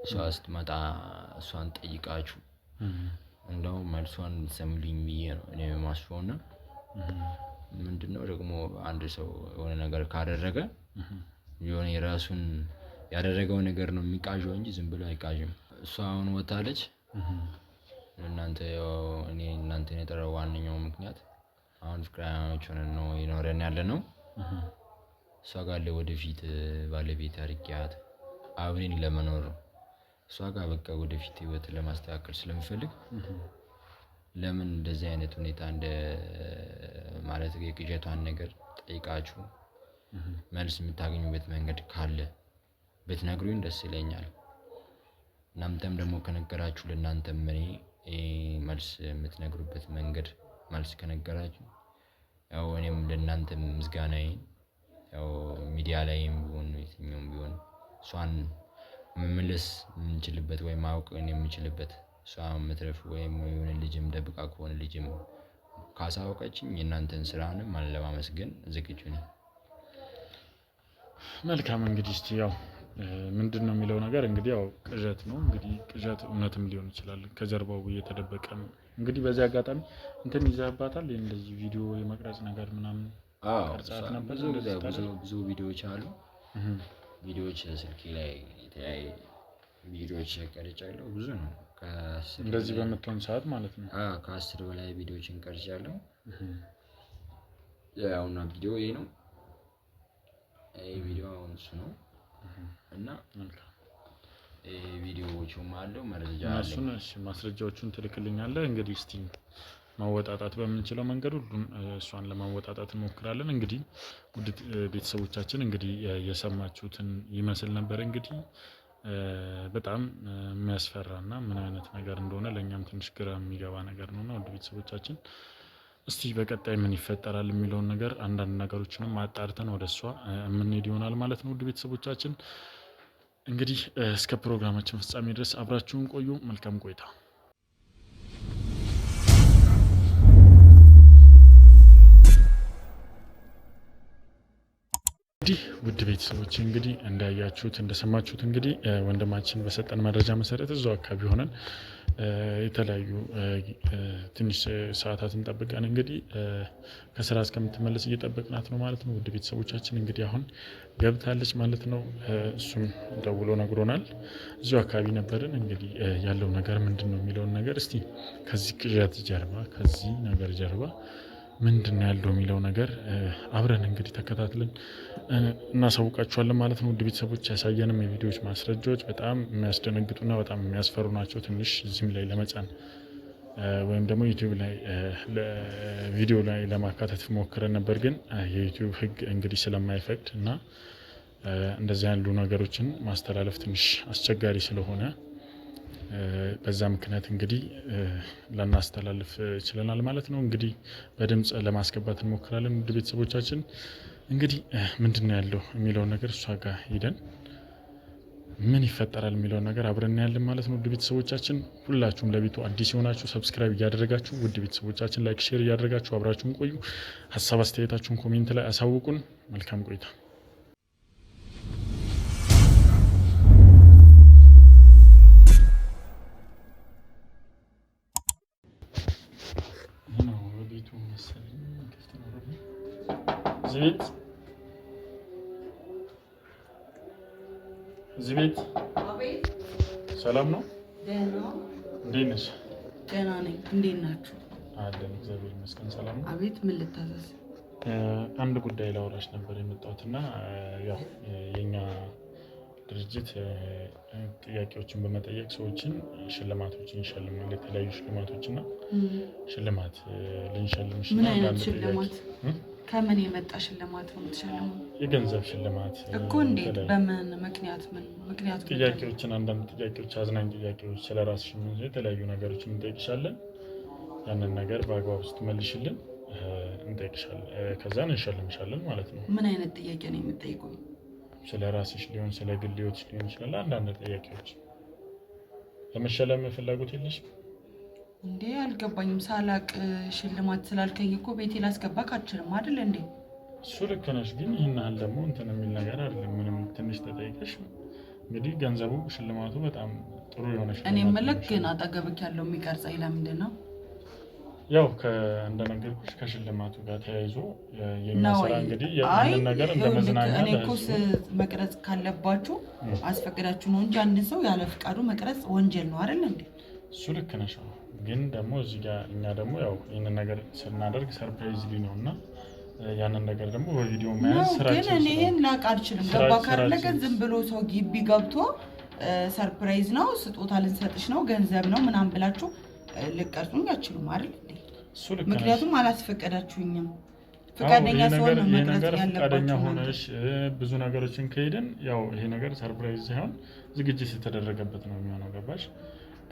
እሷ ስትመጣ እሷን ጠይቃችሁ እንደው መልሷን ሰምልኝ ብዬ ነው እኔ የማስበውና ምንድነው ደግሞ አንድ ሰው የሆነ ነገር ካደረገ የሆነ የራሱን ያደረገው ነገር ነው የሚቃዠው እንጂ ዝም ብሎ አይቃዥም። እሷ አሁን ወጣለች እናንተ እናንተን የጠራው ዋነኛው ምክንያት አሁን ፍቅረኛሞች ሆነን ነው ይኖረን ያለነው እሷ ጋር ለወደፊት ባለቤት አድርጊያት አብሬን ለመኖር እሷ ጋር በቃ ወደፊት ህይወት ለማስተካከል ስለምፈልግ ለምን እንደዚህ አይነት ሁኔታ እንደ ማለት የቅዠቷን ነገር ጠይቃችሁ መልስ የምታገኙበት መንገድ ካለ ብትነግሩኝ ደስ ይለኛል። እናንተም ደግሞ ከነገራችሁ ለእናንተም እኔ መልስ የምትነግሩበት መንገድ መልስ ከነገራችሁ ያው እኔም ለእናንተ ምስጋናዬን ያው ሚዲያ ላይም ቢሆን የትኛውም ቢሆን እሷን መመለስ የምንችልበት ወይም ማወቅን የምንችልበት እሷ መትረፍ ወይም የሆነ ልጅም ደብቃ ከሆነ ልጅም ካሳወቀችኝ የእናንተን ስራንም ለማመስገን ዝግጁ ነኝ። መልካም እንግዲህ እስቲ ያው ምንድነው የሚለው ነገር እንግዲህ ያው ቅዠት ነው እንግዲህ ቅዠት እውነትም ሊሆን ይችላል ከጀርባው እየተደበቀም እንግዲህ በዚህ አጋጣሚ እንትን ይዘህባታል እንደዚህ ቪዲዮ የመቅረጽ ነገር ምናምን ቀርጻት ነበር ብዙ ቪዲዮዎች አሉ ቪዲዮዎች ስልኬ ላይ የተለያየ ቪዲዮዎች ቀርጫለሁ ብዙ ነው እንደዚህ በመተውን ሰዓት ማለት ነው ከ10 በላይ ቪዲዮዎችን ቀርጫለሁ ያውና ቪዲዮ ይሄ ነው ቪዲዮ አሁን እሱ ነው እና ቪዲዮዎቹም አለው መረጃ አለ እሺ ማስረጃዎቹን ትልክልኛለህ እንግዲህ እስቲ ማወጣጣት በምንችለው መንገድ ሁሉን እሷን ለማወጣጣት እንሞክራለን። እንግዲህ ውድ ቤተሰቦቻችን እንግዲህ የሰማችሁትን ይመስል ነበር እንግዲህ በጣም የሚያስፈራና ምን አይነት ነገር እንደሆነ ለኛም ትንሽ ግራ የሚገባ ነገር ነውና ውድ ቤተሰቦቻችን እስቲ በቀጣይ ምን ይፈጠራል የሚለውን ነገር አንዳንድ ነገሮችንም ማጣርተን ወደሷ የምንሄድ ይሆናል ማለት ነው። ውድ ቤተሰቦቻችን እንግዲህ እስከ ፕሮግራማችን ፍጻሜ ድረስ አብራችሁን ቆዩ። መልካም ቆይታ። እንግዲህ ውድ ቤተሰቦች እንግዲህ እንዳያችሁት እንደሰማችሁት እንግዲህ ወንድማችን በሰጠን መረጃ መሰረት እዛው አካባቢ ሆነን የተለያዩ ትንሽ ሰዓታትን ጠብቀን እንግዲህ ከስራ እስከምትመለስ እየጠበቅናት ነው ማለት ነው። ውድ ቤተሰቦቻችን እንግዲህ አሁን ገብታለች ማለት ነው። እሱም ደውሎ ነግሮናል። እዚሁ አካባቢ ነበርን። እንግዲህ ያለው ነገር ምንድነው የሚለውን ነገር እስቲ ከዚህ ቅዠት ጀርባ ከዚህ ነገር ጀርባ ምንድነው ያለው የሚለው ነገር አብረን እንግዲህ ተከታትለን እናሳውቃችኋለን ማለት ነው። ውድ ቤተሰቦች ያሳየንም የቪዲዮዎች ማስረጃዎች በጣም የሚያስደነግጡና በጣም የሚያስፈሩ ናቸው። ትንሽ እዚህም ላይ ለመጫን ወይም ደግሞ ዩቲዩብ ላይ ቪዲዮ ላይ ለማካተት ሞክረን ነበር፣ ግን የዩቲዩብ ሕግ እንግዲህ ስለማይፈቅድ እና እንደዚህ ያሉ ነገሮችን ማስተላለፍ ትንሽ አስቸጋሪ ስለሆነ በዛ ምክንያት እንግዲህ ለናስተላልፍ ችለናል ማለት ነው። እንግዲህ በድምጽ ለማስገባት እንሞክራለን። ውድ ቤተሰቦቻችን እንግዲህ ምንድነው ያለው የሚለው ነገር እሷ ጋር ሄደን ምን ይፈጠራል የሚለው ነገር አብረን ያለን ማለት ነው። ውድ ቤተሰቦቻችን ሁላችሁም ለቤቱ አዲስ የሆናችሁ ሰብስክራይብ እያደረጋችሁ ውድ ቤተሰቦቻችን ላይክ ሼር እያደረጋችሁ አብራችሁን ቆዩ። ሀሳብ አስተያየታችሁን ኮሜንት ላይ አሳውቁን። መልካም ቆይታ። እዚህ ቤት ሰላም ነው? ደህና እንዴት ነሽ? ደህና ነኝ። እንዴት ናችሁ? አለን እግዚአብሔር ይመስገን ሰላም ነው። አቤት ምን ልታዘዝ? አንድ ጉዳይ ላወራሽ ነበር የመጣሁትና ያው የኛ ድርጅት ጥያቄዎችን በመጠየቅ ሰዎችን ሽልማቶችን ይሸልማል። የተለያዩ ሽልማቶችና ሽልማት ልንሸልምሽ ምን አይነት ሽልማት? ከምን የመጣ ሽልማት ነው የምትሸልመው? የገንዘብ ሽልማት እኮ። እንዴት? በምን ምክንያት? ምክንያቱ ጥያቄዎችን አንዳንድ ጥያቄዎች አዝናኝ ጥያቄዎች ስለራስሽ የተለያዩ ነገሮችን እንጠይቅሻለን። ያንን ነገር በአግባቡ ስትመልሽልን እንጠይቅሻለን፣ ከዛን እንሸልምሻለን ማለት ነው። ምን አይነት ጥያቄ ነው የምትጠይቁኝ? ስለ ራስሽ ሊሆን ስለ ግል ህይወትሽ ሊሆን ይችላል። አንዳንድ ጥያቄዎች። ለመሸለም ፍላጎት የለሽም እንዴ? አልገባኝም። ሳላቅ ሽልማት ስላልከኝ እኮ ቤቴ ላስገባክ አልችልም አይደል እንዴ? እሱ ልክ ነሽ፣ ግን ይህን ያህል ደግሞ እንትን የሚል ነገር አይደለም። ምንም ትንሽ ተጠይቀሽ እንግዲህ ገንዘቡ ሽልማቱ በጣም ጥሩ የሆነ ሽልማት። እኔ መለክ ግን አጠገብክ ያለው የሚቀርጸኝ ለምንድን ነው? ያው እንደነገርኩሽ ከሽልማቱ ጋር ተያይዞ የሚሰራ እንግዲህ ያንን ነገር እንደመዝናኛ እኔ እኮ መቅረጽ ካለባችሁ አስፈቅዳችሁ ነው እንጂ አንድ ሰው ያለ ፍቃዱ መቅረጽ ወንጀል ነው አይደል እንዴ? እሱ ልክ ነሽ። ግን ደግሞ እዚህ ጋር እኛ ደግሞ ያው ይህንን ነገር ስናደርግ ሰርፕራይዝ ሊ ነውና ያንን ነገር ደግሞ በቪዲዮ መያዝ ስራችን ግን እኔ ይሄን ላውቅ አልችልም። ገባ ካለ ግን ዝም ብሎ ሰው ግቢ ገብቶ ሰርፕራይዝ ነው ስጦታ ልንሰጥሽ ነው ገንዘብ ነው ምናምን ብላችሁ ልቀርጹኝ አትችሉም አይደል እንዴ? ምክንያቱም አላስፈቀዳችሁኝም። ፈቃደኛ ሰው ነው መቅረጽ ያለባችሁ። ፈቃደኛ ሆነሽ ብዙ ነገሮችን ከሄድን ያው ይሄ ነገር ሰርፕራይዝ ሳይሆን ዝግጅት የተደረገበት ነው የሚሆነው። ገባሽ?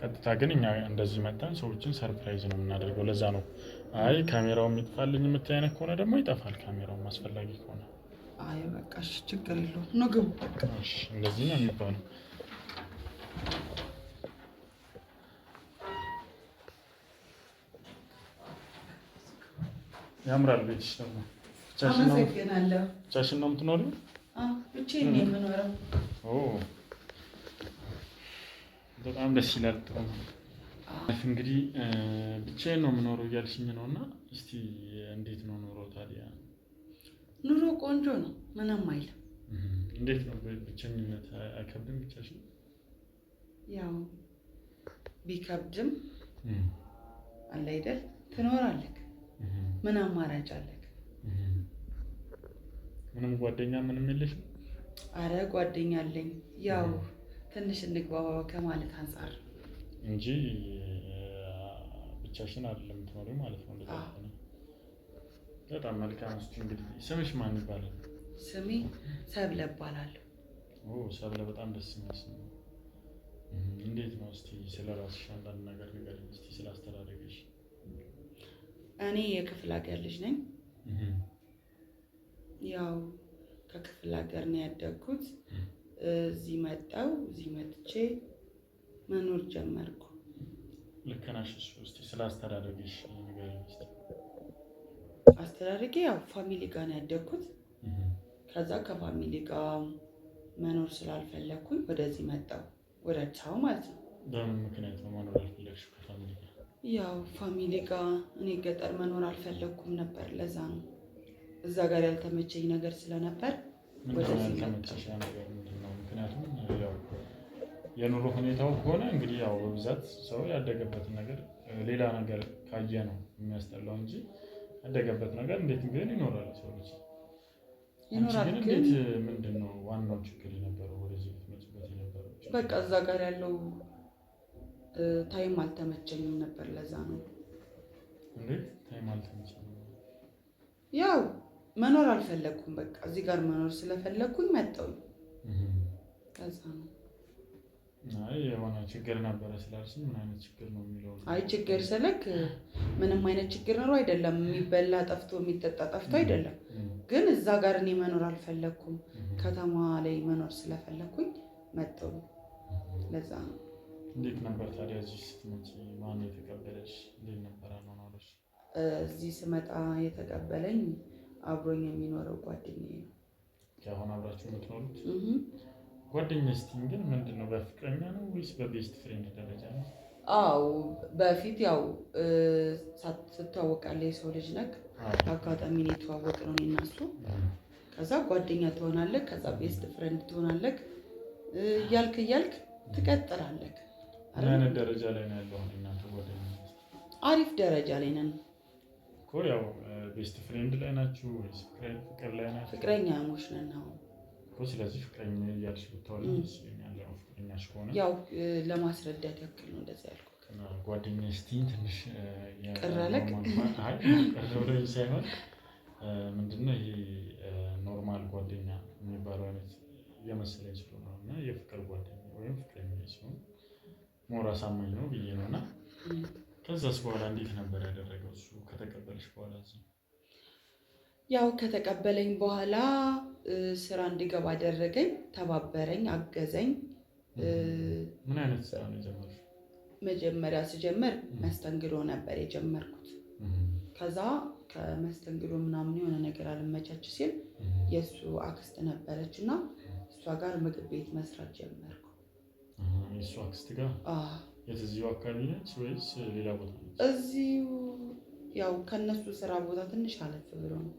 ቀጥታ ግን እኛ እንደዚህ መጣን ሰዎችን ሰርፕራይዝ ነው የምናደርገው። ለዛ ነው አይ ካሜራው የሚጥፋልኝ የምታይ አይነት ከሆነ ደግሞ ይጠፋል ካሜራው አስፈላጊ ከሆነ። አይ በቃ እሺ ችግር የለውም ነው ግቡ በቃ። እሺ እንደዚህ ነው የሚባለው። ያምራል ቤትሽ ደግሞ። ብቻሽን ነው የምትኖሪው? ብቻዬን ነው የምኖረው። በጣም ደስ ይላል። ጥሩ ነው። እንግዲህ ብቻዬን ነው የምኖረው እያልሽኝ ነው እና እስቲ እንዴት ነው ኑሮ ታዲያ? ኑሮ ቆንጆ ነው፣ ምንም አይልም። እንዴት ነው ብቸኝነት አይከብድም? ብቻሽን ያው ቢከብድም አለ አይደል ትኖራለህ። ምን አማራጭ አለህ? ምንም ጓደኛ ምንም የለሽም? አረ ጓደኛ አለኝ። ያው ትንሽ እንግባባ ከማለት አንፃር እንጂ ብቻሽን አይደለም የምትኖሪው ማለት ነው። እንደዛ ነው። በጣም መልካም። እስኪ እንግዲህ ስምሽ ማን ይባላል? ስሜ ሰብለ እባላለሁ። ሰብለ በጣም ደስ የሚል ስም ነው። እንዴት ነው እስቲ ስለራስሽ አንዳንድ ነገር ንገሪኝ እስቲ ስለ አስተዳደግሽ። እኔ የክፍለ ሀገር ልጅ ነኝ። ያው ከክፍለ ሀገር ነው ያደግኩት። እዚህ መጥቼ መኖር ጀመርኩ። ልክ ነሽ። እስቲ ስለ አስተዳደግሽ ንገሪኝ እስቲ። አስተዳደጌ ያው ፋሚሊ ጋር ነው ያደግኩት። ከዛ ከፋሚሊ ጋር መኖር ስላልፈለኩኝ ወደዚህ መጣሁ፣ ወደ አዲስ አበባ ማለት ነው። በምን ምክንያት ነው መኖር ያልፈለግሽው ከፋሚሊ ጋር? ያው ፋሚሊ ጋር እኔ ገጠር መኖር አልፈለኩም ነበር። ለዛ ነው እዛ ጋር ያልተመቸኝ ነገር ስለነበር ወደዚህ መጣሁ። ምክንያቱም ያው የኑሮ ሁኔታው ከሆነ እንግዲህ ያው በብዛት ሰው ያደገበትን ነገር ሌላ ነገር ካየ ነው የሚያስጠላው እንጂ ያደገበት ነገር እንዴት ግን ይኖራል ሰው ልጅ ይኖራል። ግን እንዴት ምንድነው ዋናው ችግር የነበረው ወደዚህ ልትመጪበት የነበረው? በቃ እዛ ጋር ያለው ታይም አልተመቸኝም ነበር። ለዛ ነው። እንዴት ታይም አልተመቸኝም? ያው መኖር አልፈለኩም። በቃ እዚህ ጋር መኖር ስለፈለኩኝ መጣሁ። ከዛ ነው። አይ የሆነ ችግር ነበረ ስላልሽኝ ምን አይነት ችግር ነው የሚለው? አይ ችግር ስልክ ምንም አይነት ችግር ነው አይደለም። የሚበላ ጠፍቶ የሚጠጣ ጠፍቶ አይደለም። ግን እዛ ጋር እኔ መኖር አልፈለኩም። ከተማ ላይ መኖር ስለፈለኩኝ መጣሁ። ለዛ ነው። እንዴት ነበር ታዲያ እዚህ ስትመጪ ማን የተቀበለሽ? እንዴት ነበር አኗኗርሽ? እዚህ ስመጣ የተቀበለኝ አብሮኝ የሚኖረው ጓደኛዬ ነው። አሁን አብራችሁ የምትኖሩት? ጓደኛዬ ስትይኝ ግን ምንድነው በፍቅረኛ ነው ወይስ በቤስት ፍሬንድ ደረጃ ነው? አዎ በፊት ያው ስትተዋወቃለህ የሰው ልጅ ነክ አጋጣሚ ነው የተዋወቅነው እኔ እና እሱ። ከዛ ጓደኛ ትሆናለህ፣ ከዛ ቤስት ፍሬንድ ትሆናለህ፣ እያልክ ትቀጥላለህ። ምን አይነት ደረጃ ላይ ነው ያለው እናንተ ጓደኝነት? አሪፍ ደረጃ ላይ ነን እኮ። ያው ቤስት ፍሬንድ ላይ ናችሁ ወይስ ፍቅር ላይ ናችሁ? ፍቅረኛሞች ነን አሁን እኮ። ስለዚህ ፍቅረኛ እያልሽ ብታወሪ ይመስለኛል። ያው ፍቅረኛሽ ከሆነ ያው ለማስረዳት ያክል ነው እንደዚህ ያልኩት። ጓደኛዬ ስትይኝ ትንሽ ቅር አለክ? አይ ቅር ብሎኝ ሳይሆን ምንድነው ይሄ ኖርማል ጓደኛ የሚባለው አይነት የመሰለኝ ስለሆነ እና የፍቅር ጓደኛ ወይም ፍቅረኛ ሲሆን ሞር አሳማኝ ነው ብዬ ነው። እና ከዛስ በኋላ እንዴት ነበር ያደረገው እሱ ከተቀበለሽ በኋላ? ያው ከተቀበለኝ በኋላ ስራ እንድገባ አደረገኝ፣ ተባበረኝ፣ አገዘኝ። ምን አይነት ስራ ነው የጀመረው? መጀመሪያ ስጀምር መስተንግዶ ነበር የጀመርኩት። ከዛ ከመስተንግዶ ምናምን የሆነ ነገር አልመቻች ሲል የእሱ አክስት ነበረች እና እሷ ጋር ምግብ ቤት መስራት ጀመርኩ። የእሱ አክስት ጋር? የት እዚሁ አካባቢ ነች ወይስ ሌላ ቦታ ነች? እዚሁ ያው ከነሱ ስራ ቦታ ትንሽ አለፍ ብሎ ነው።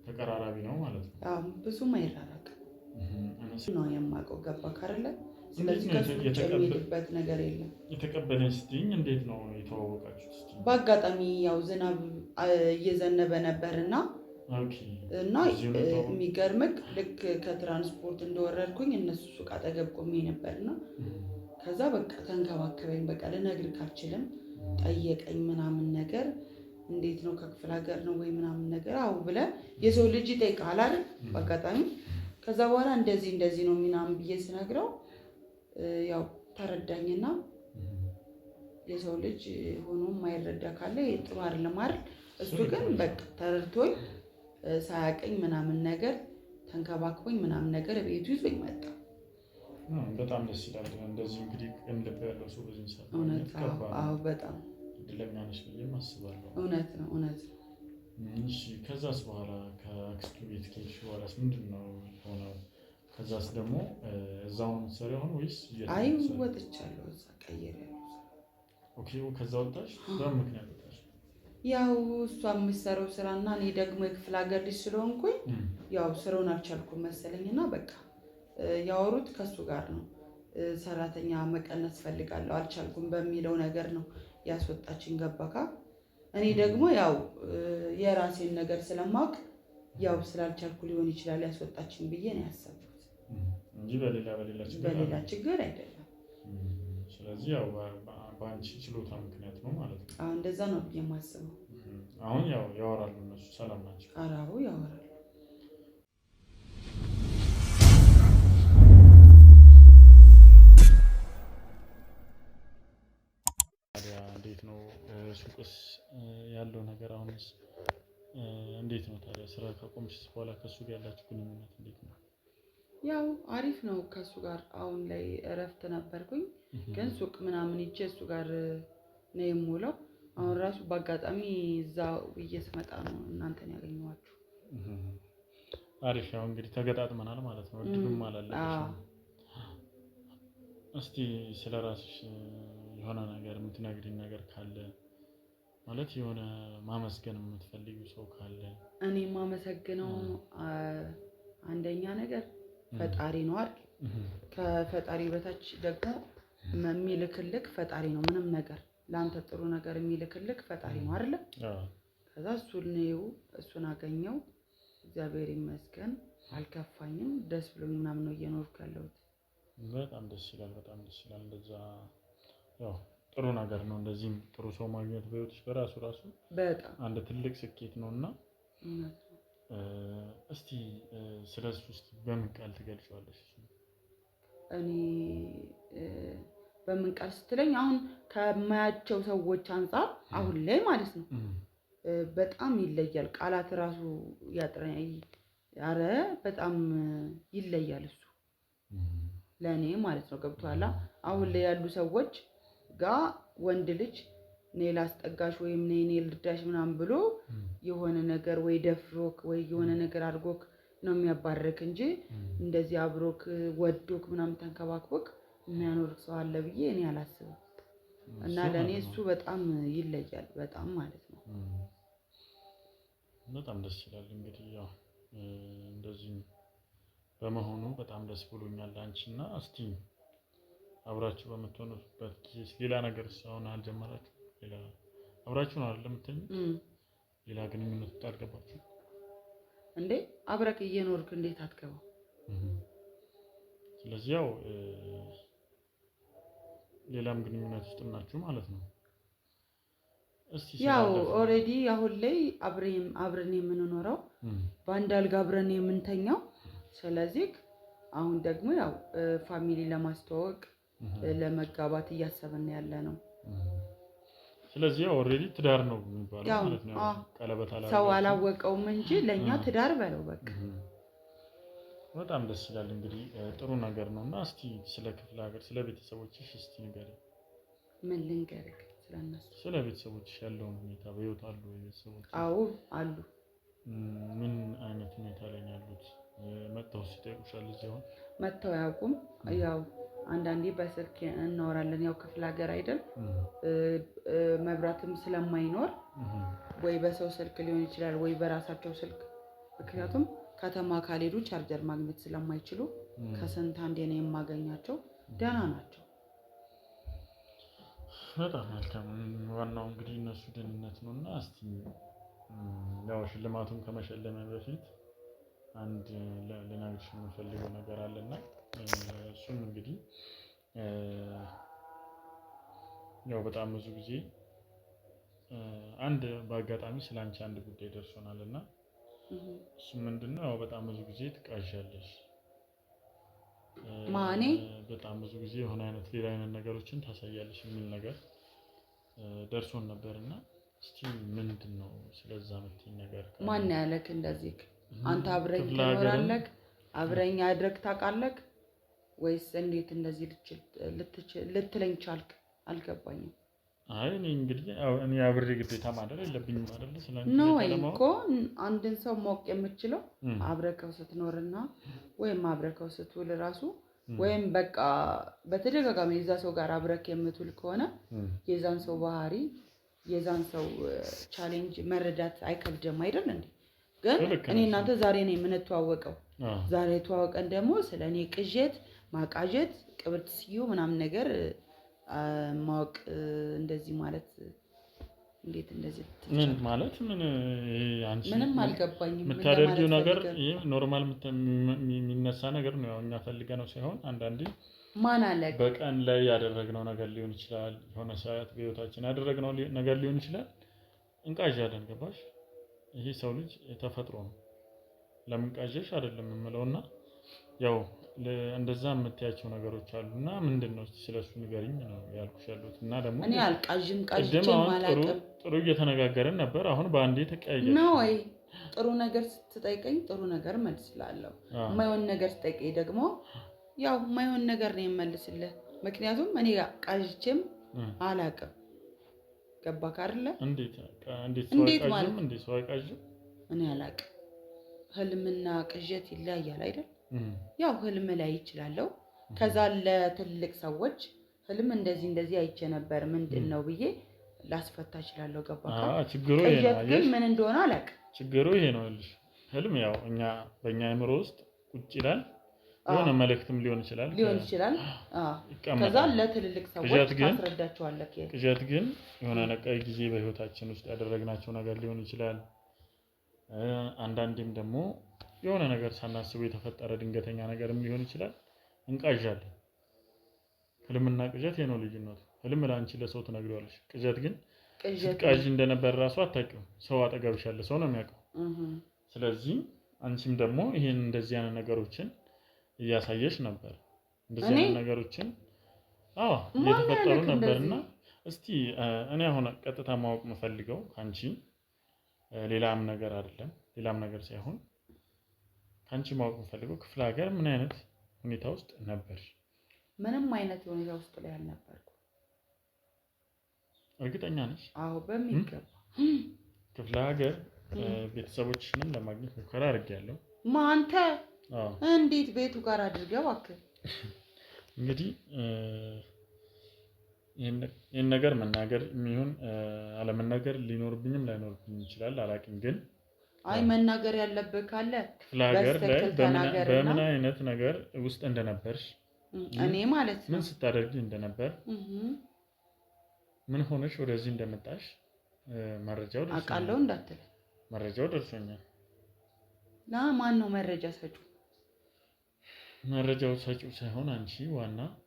ተቀራራቢ ነው ማለት ነው? ብዙም አይራራቅም ነው የማውቀው። ገባ ካረለ ስለዚህ ከሱ የሚሄድበት ነገር የለም። የተቀበለኝ ስትይኝ እንዴት ነው የተዋወቃችሁት? በአጋጣሚ ያው ዝናብ እየዘነበ ነበርና እና የሚገርምህ ልክ ከትራንስፖርት እንደወረድኩኝ እነሱ ሱቅ አጠገብ ቆሜ ነበርና ከዛ በቃ ተንከባከበኝ። በቃ ልነግርህ አልችልም። ጠየቀኝ ምናምን ነገር እንዴት ነው ከክፍለ ሀገር ነው ወይ ምናምን ነገር አዎ ብለህ የሰው ልጅ ይጠይቃል አይደል በአጋጣሚ። ከዛ በኋላ እንደዚህ ነው ምናምን ብዬ ስነግረው ያው ተረዳኝና የሰው ልጅ ሆኖ የማይረዳ ካለ ጥሩ አይደለም አይደል። እሱ ግን በቃ ተረድቶኝ ሳያቀኝ ምናምን ነገር ተንከባክቦኝ ምናምን ነገር ቤቱ ይዞኝ መጣ። በጣም ደስ ይላል። እንደዚህ እንግዲህ ልብ ያለው ሰው በዚህ ሰዓት እውነት አዎ በጣም እድለኛ ነሽ ብዬ አስባለሁ። እውነት ነው። እሺ ከዛስ በኋላ ከአክስቱ ቤት ከሄድሽ በኋላስ ምንድን ነው የሆነው? ከዛስ ደግሞ እዛው ነው የምትሰሪው አሁን ወይስ? አይ ወጥቻለሁ። እዛ ቀይሬያለሁ። ኦኬ ከዛ ወጣሽ? በምን ምክንያት ወጣሽ? ያው እሷ የምትሰራው ስራና እኔ ደግሞ የክፍለ ሀገር ልጅ ስለሆንኩኝ ያው ስራውን አልቻልኩም መሰለኝና በቃ ያወሩት ከሱ ጋር ነው። ሰራተኛ መቀነስ ፈልጋለሁ አልቻልኩም በሚለው ነገር ነው ያስወጣችን ገባካ። እኔ ደግሞ ያው የራሴን ነገር ስለማውቅ ያው ስላልቻልኩ ሊሆን ይችላል ያስወጣችን ብዬ ነው ያሰብኩት እንጂ በሌላ ችግር አይደለም። ስለዚህ ያው በአንቺ ችሎታ ምክንያት ነው ማለት ነው። አዎ እንደዛ ነው ብዬ የማስበው። አሁን ያው ያወራሉ እነሱ ሰላም ናቸው? አዎ ያወራሉ። እንዴት ነው ሱቅስ ያለው ነገር አሁንስ እንዴት ነው ታዲያ? ስራ ካቆምሽ በኋላ ከሱ ጋር ያላችሁ ግንኙነት እንዴት ነው? ያው አሪፍ ነው ከሱ ጋር። አሁን ላይ እረፍት ነበርኩኝ ግን ሱቅ ምናምን ሂጄ እሱ ጋር ነው የምውለው። አሁን ራሱ በአጋጣሚ እዛ ብዬ ስመጣ ነው እናንተን ያገኘኋችሁ። አሪፍ ያው እንግዲህ ተገጣጥመናል ማለት ነው። እድሉም አላለሽም። እስቲ ስለራስሽ የሆነ ነገር የምትነግሪኝ ነገር ካለ ማለት የሆነ ማመስገን የምትፈልጊው ሰው ካለ? እኔ ማመሰግነው አንደኛ ነገር ፈጣሪ ነው አይደል? ከፈጣሪ በታች ደግሞ የሚልክልክ ፈጣሪ ነው። ምንም ነገር ለአንተ ጥሩ ነገር የሚልክልክ ፈጣሪ ነው አይደል? ከዛ እሱን አገኘው። እግዚአብሔር ይመስገን አልከፋኝም። ደስ ብሎኝ ምናምን ነው እየኖርኩ ያለሁት። በጣም ደስ ይላል። እንደዛ ያው ጥሩ ነገር ነው። እንደዚህም ጥሩ ሰው ማግኘት በህይወትሽ በራሱ በጣም አንድ ትልቅ ስኬት ነውና እስቲ ስለሱ ውስጥ በምን ቃል ትገልጫለሽ? እኔ በምን ቃል ስትለኝ አሁን ከማያቸው ሰዎች አንፃር አሁን ላይ ማለት ነው በጣም ይለያል። ቃላት ራሱ ያጥረኛል። ኧረ በጣም ይለያል እሱ ለኔ ማለት ነው። ገብቶሃል? አሁን ላይ ያሉ ሰዎች ጋር ወንድ ልጅ እኔ ላስጠጋሽ ወይም እኔ ልርዳሽ ምናምን ብሎ የሆነ ነገር ወይ ደፍሮክ ወይ የሆነ ነገር አድርጎክ ነው የሚያባርክ እንጂ እንደዚህ አብሮክ ወዶክ ምናምን ተንከባክቦክ የሚያኖርክ ሰው አለ ብዬ እኔ አላስብም። እና ለኔ እሱ በጣም ይለያል በጣም ማለት ነው። በጣም ደስ ይላል። እንግዲህ ያው እንደዚህ በመሆኑ በጣም ደስ ብሎኛል አንቺና። እስቲ አብራችሁ በምትሆኑበት ጊዜ ሌላ ነገር ሳይሆን አልጀመራችሁ? ሌላ አብራችሁ ነው አይደል የምትተኙት? ሌላ ግንኙነት ውስጥ አልገባችሁ እንዴ? አብረክ እየኖርክ እንዴት አትገባው? ስለዚህ ያው ሌላም ግንኙነት ውስጥ ናችሁ ማለት ነው። እስቲ ያው ኦሬዲ አሁን ላይ አብረን የምንኖረው በአንድ አልጋ አብረን የምንተኛው። ስለዚህ አሁን ደግሞ ያው ፋሚሊ ለማስተዋወቅ ለመጋባት እያሰብን ያለ ነው። ስለዚህ ያው ኦሬዲ ትዳር ነው የሚባለው ማለት ነው። ቀለበት ሰው አላወቀውም እንጂ ለኛ ትዳር በለው በቃ። በጣም ደስ ይላል። እንግዲህ ጥሩ ነገር ነውና እስቲ ስለ ክፍለ ሀገር ስለ ቤተሰቦችሽ እስቲ ንገሪኝ። ምን ልንገርህ ስለነሱ? ስለ ቤተሰቦችሽ ያለውን ሁኔታ። በህይወት አሉ ቤተሰቦች? አዎ አሉ። ምን አይነት ሁኔታ ላይ ነው ያሉት? መጥተው ሲጠይቁሻል? እዚህ አሁን መጥተው አያውቁም። ያው አንዳንዴ በስልክ እናወራለን። ያው ክፍለ ሀገር አይደል መብራትም ስለማይኖር ወይ በሰው ስልክ ሊሆን ይችላል ወይ በራሳቸው ስልክ። ምክንያቱም ከተማ ካልሄዱ ቻርጀር ማግኘት ስለማይችሉ ከስንት አንዴ ነው የማገኛቸው። ደህና ናቸው። በጣም መልካም። ዋናው እንግዲህ እነሱ ደህንነት ነውና እስቲ ያው ሽልማቱን ከመሸለመ በፊት አንድ ልነግርሽ የምፈልገው ነገር አለና እሱም እንግዲህ ያው በጣም ብዙ ጊዜ አንድ በአጋጣሚ ስላንቺ አንድ ጉዳይ ደርሶናል እና እሱም ምንድነው ያው በጣም ብዙ ጊዜ ትቃዣለሽ። ማኔ በጣም ብዙ ጊዜ የሆነ አይነት ሌላ አይነት ነገሮችን ታሳያለሽ የሚል ነገር ደርሶን ነበርና እስቲ ምንድነው ስለዛ የምትይኝ ነገር? ማን ያለክ እንደዚህ? አንተ አብረኝ ትኖራለህ? አብረኝ አድረግ ታውቃለህ ወይስ እንዴት እንደዚህ ልትለኝ ቻልክ? አልገባኝም። አይ እኔ እንግዲህ እኔ አብሬ ግዴታ ማድረግ የለብኝም አይደል? ስለዚህ ነው እኮ አንድን ሰው ማወቅ የምችለው አብረከው ስትኖርና ወይም አብረከው ስትውል ራሱ ወይም በቃ በተደጋጋሚ የዛ ሰው ጋር አብረክ የምትውል ከሆነ የዛን ሰው ባህሪ የዛን ሰው ቻሌንጅ መረዳት አይከብድም አይደል እንዴ? ግን እኔ እናንተ ዛሬ ነው የምንተዋወቀው። ዛሬ ተዋወቀን ደግሞ ስለኔ ቅዠት ማቃዠት ቅብርት ሲዩ ምናምን ነገር ማወቅ እንደዚህ ማለት እንዴት እንደዚህ ምን ማለት ምን አንቺ ምንም አልገባኝም። የምታደርጊው ነገር ይሄ ኖርማል የሚነሳ ነገር ነው። እኛ ፈልገነው ሳይሆን አንዳንዴ ማን አለ በቀን ላይ ያደረግነው ነገር ሊሆን ይችላል። የሆነ ሰዓት በህይወታችን ያደረግነው ነገር ሊሆን ይችላል። እንቃዣለን። ገባሽ? ይሄ ሰው ልጅ ተፈጥሮ ነው። ለምን ቃዠሽ አይደለም የምለውና ያው እንደዛ የምትያቸው ነገሮች አሉና ምንድነው ስለሱ ንገሪኝ ነው ያልኩሽ ያለሁት። እና ደግሞ እኔ አልቃዥም ቃዥቼም አላውቅም። ጥሩ እየተነጋገረን ነበር። አሁን በአንዴ ተቀያየሽ ነው ወይ? ጥሩ ነገር ስትጠይቀኝ ጥሩ ነገር መልስላለሁ። የማይሆን ነገር ስትጠይቀኝ ደግሞ ያው የማይሆን ነገር ነው የምመልስልህ። ምክንያቱም እኔ ቃዥቼም አላውቅም። ገባክ አይደለ? እንዴት ማለት እንዴት ሰው አይቃዥም? እኔ አላውቅም። ህልምና ቅዠት ይለያያል አይደል? ያው ህልም ላይ ይችላልው። ከዛ ለትልቅ ሰዎች ህልም እንደዚህ አይቼ ነበር ምንድነው ብዬ ላስፈታ እችላለሁ። ገባካ? ችግሩ ይሄ ነው። ግን ምን እንደሆነ አላውቅም። ችግሩ ይሄ ነው ልጅ። ህልም ያው በእኛ አእምሮ ውስጥ ቁጭ ይላል። የሆነ መልእክትም ሊሆን ይችላል። ከዛ ለትልልቅ ሰዎች ታስረዳቸዋለህ። ቅዠት ግን የሆነ ነቀይ ጊዜ በህይወታችን ውስጥ ያደረግናቸው ነገር ሊሆን ይችላል። አንዳንዴም ደግሞ የሆነ ነገር ሳናስበው የተፈጠረ ድንገተኛ ነገርም ሊሆን ይችላል። እንቃዣለን። ህልምና ቅዠት ይሄ ነው ልዩነቱ። ህልም ለአንቺ ለሰው ትነግሪዋለሽ። ቅዠት ግን ስትቃዢ እንደነበር ራሱ አታውቂውም። ሰው አጠገብሽ ያለ ሰው ነው የሚያውቀው። ስለዚህ አንቺም ደግሞ ይሄን እንደዚህ አይነት ነገሮችን እያሳየሽ ነበር። እንደዚህ አይነት ነገሮችን እየተፈጠሩ ነበርና እስቲ እኔ አሁን ቀጥታ ማወቅ የምፈልገው ካንቺ ሌላም ነገር አይደለም፣ ሌላም ነገር ሳይሆን ካንቺ ማወቅ የምፈልገው ክፍለ ሀገር ምን አይነት ሁኔታ ውስጥ ነበርሽ? ምንም አይነት ሁኔታ ውስጥ ላይ አልነበርኩም። እርግጠኛ ነሽ? አዎ በሚገባ። ክፍለ ሀገር ቤተሰቦችሽንም ለማግኘት ሙከራ አድርጌያለሁ። ማንተ እንዴት ቤቱ ጋር አድርገህ እባክህ። እንግዲህ ይሄን ነገር መናገር የሚሆን አለመናገር ሊኖርብኝም ላይኖርብኝ ይችላል አላውቅም። ግን መናገር ያለብህ ካለ ክፍለ ሀገር ላይ በምን አይነት ነገር ውስጥ እንደነበርሽ እኔ ማለት ነው ምን ስታደርጊ እንደነበር ምን ሆነሽ ወደዚህ እንደመጣሽ መረጃው ደርሶኛል። አውቃለሁ እንዳትል መረጃው ደርሶኛል። ማን ነው መረጃ ሰጪው? መረጃው ሰጪው ሳይሆን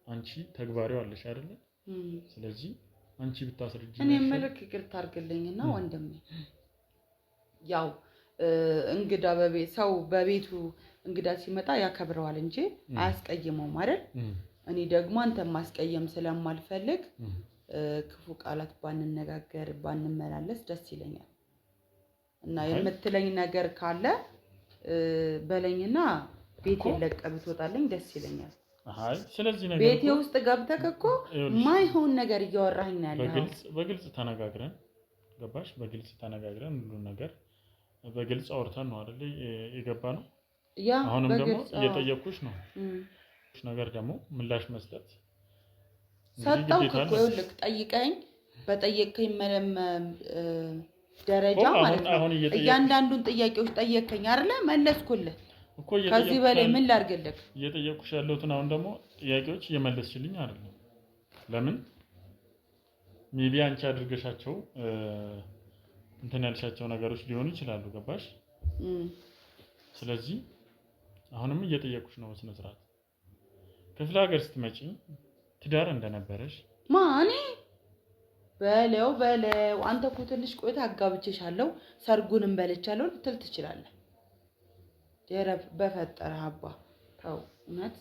አንቺ ተግባሪው አለሽ አይደለ? ስለዚህ አንቺ ብታስረጂ እኔ መልክ ይቅርታ አድርግልኝና ወንድሜ ያው እንግዳ ሰው በቤቱ እንግዳ ሲመጣ ያከብረዋል እንጂ አያስቀይመውም አይደል? እኔ ደግሞ አንተን ማስቀየም ስለማልፈልግ ክፉ ቃላት ባንነጋገር ባንመላለስ ደስ ይለኛል። እና የምትለኝ ነገር ካለ በለኝና ቤቴ ለቀህ ብትወጣልኝ ደስ ይለኛል። ስለዚህ ነገር ቤቴ ውስጥ ገብተህ እኮ ማይሆን ነገር እያወራኸኝ ነው ያለው። በግልጽ ተነጋግረን ገባሽ? በግልጽ ተነጋግረን ሁሉ ነገር በግልጽ አውርተን ነው አይደል የገባነው? አሁንም ደግሞ እየጠየኩሽ ነው ነገር ደግሞ ምላሽ መስጠት ሰጣው እኮ ይኸውልህ፣ ጠይቀኝ በጠየቀኝ ደረጃ ማለት ነው እያንዳንዱን ጥያቄዎች ጠየቀኝ አይደለ? መለስኩልህ እኮ። ከዚህ በላይ ምን ላድርግልህ? እየጠየኩሽ ያለሁትን አሁን ደግሞ ጥያቄዎች እየመለስሽልኝ አይደለም። ለምን ሜቢ አንቺ አድርገሻቸው እንትን ያልሻቸው ነገሮች ሊሆኑ ይችላሉ። ገባሽ? ስለዚህ አሁንም እየጠየቁሽ ነው በስነ ስርዓት ክፍለ ሀገር ስትመጪ ትዳር እንደነበረሽ ማኔ በለው አንተ እኮ ትንሽ ቆይታ አጋብቼሻለሁ ሰርጉንም በልቻለሁ ልትል ትችላለህ። ጀረብ በፈጠረህ አባ ተው። እውነት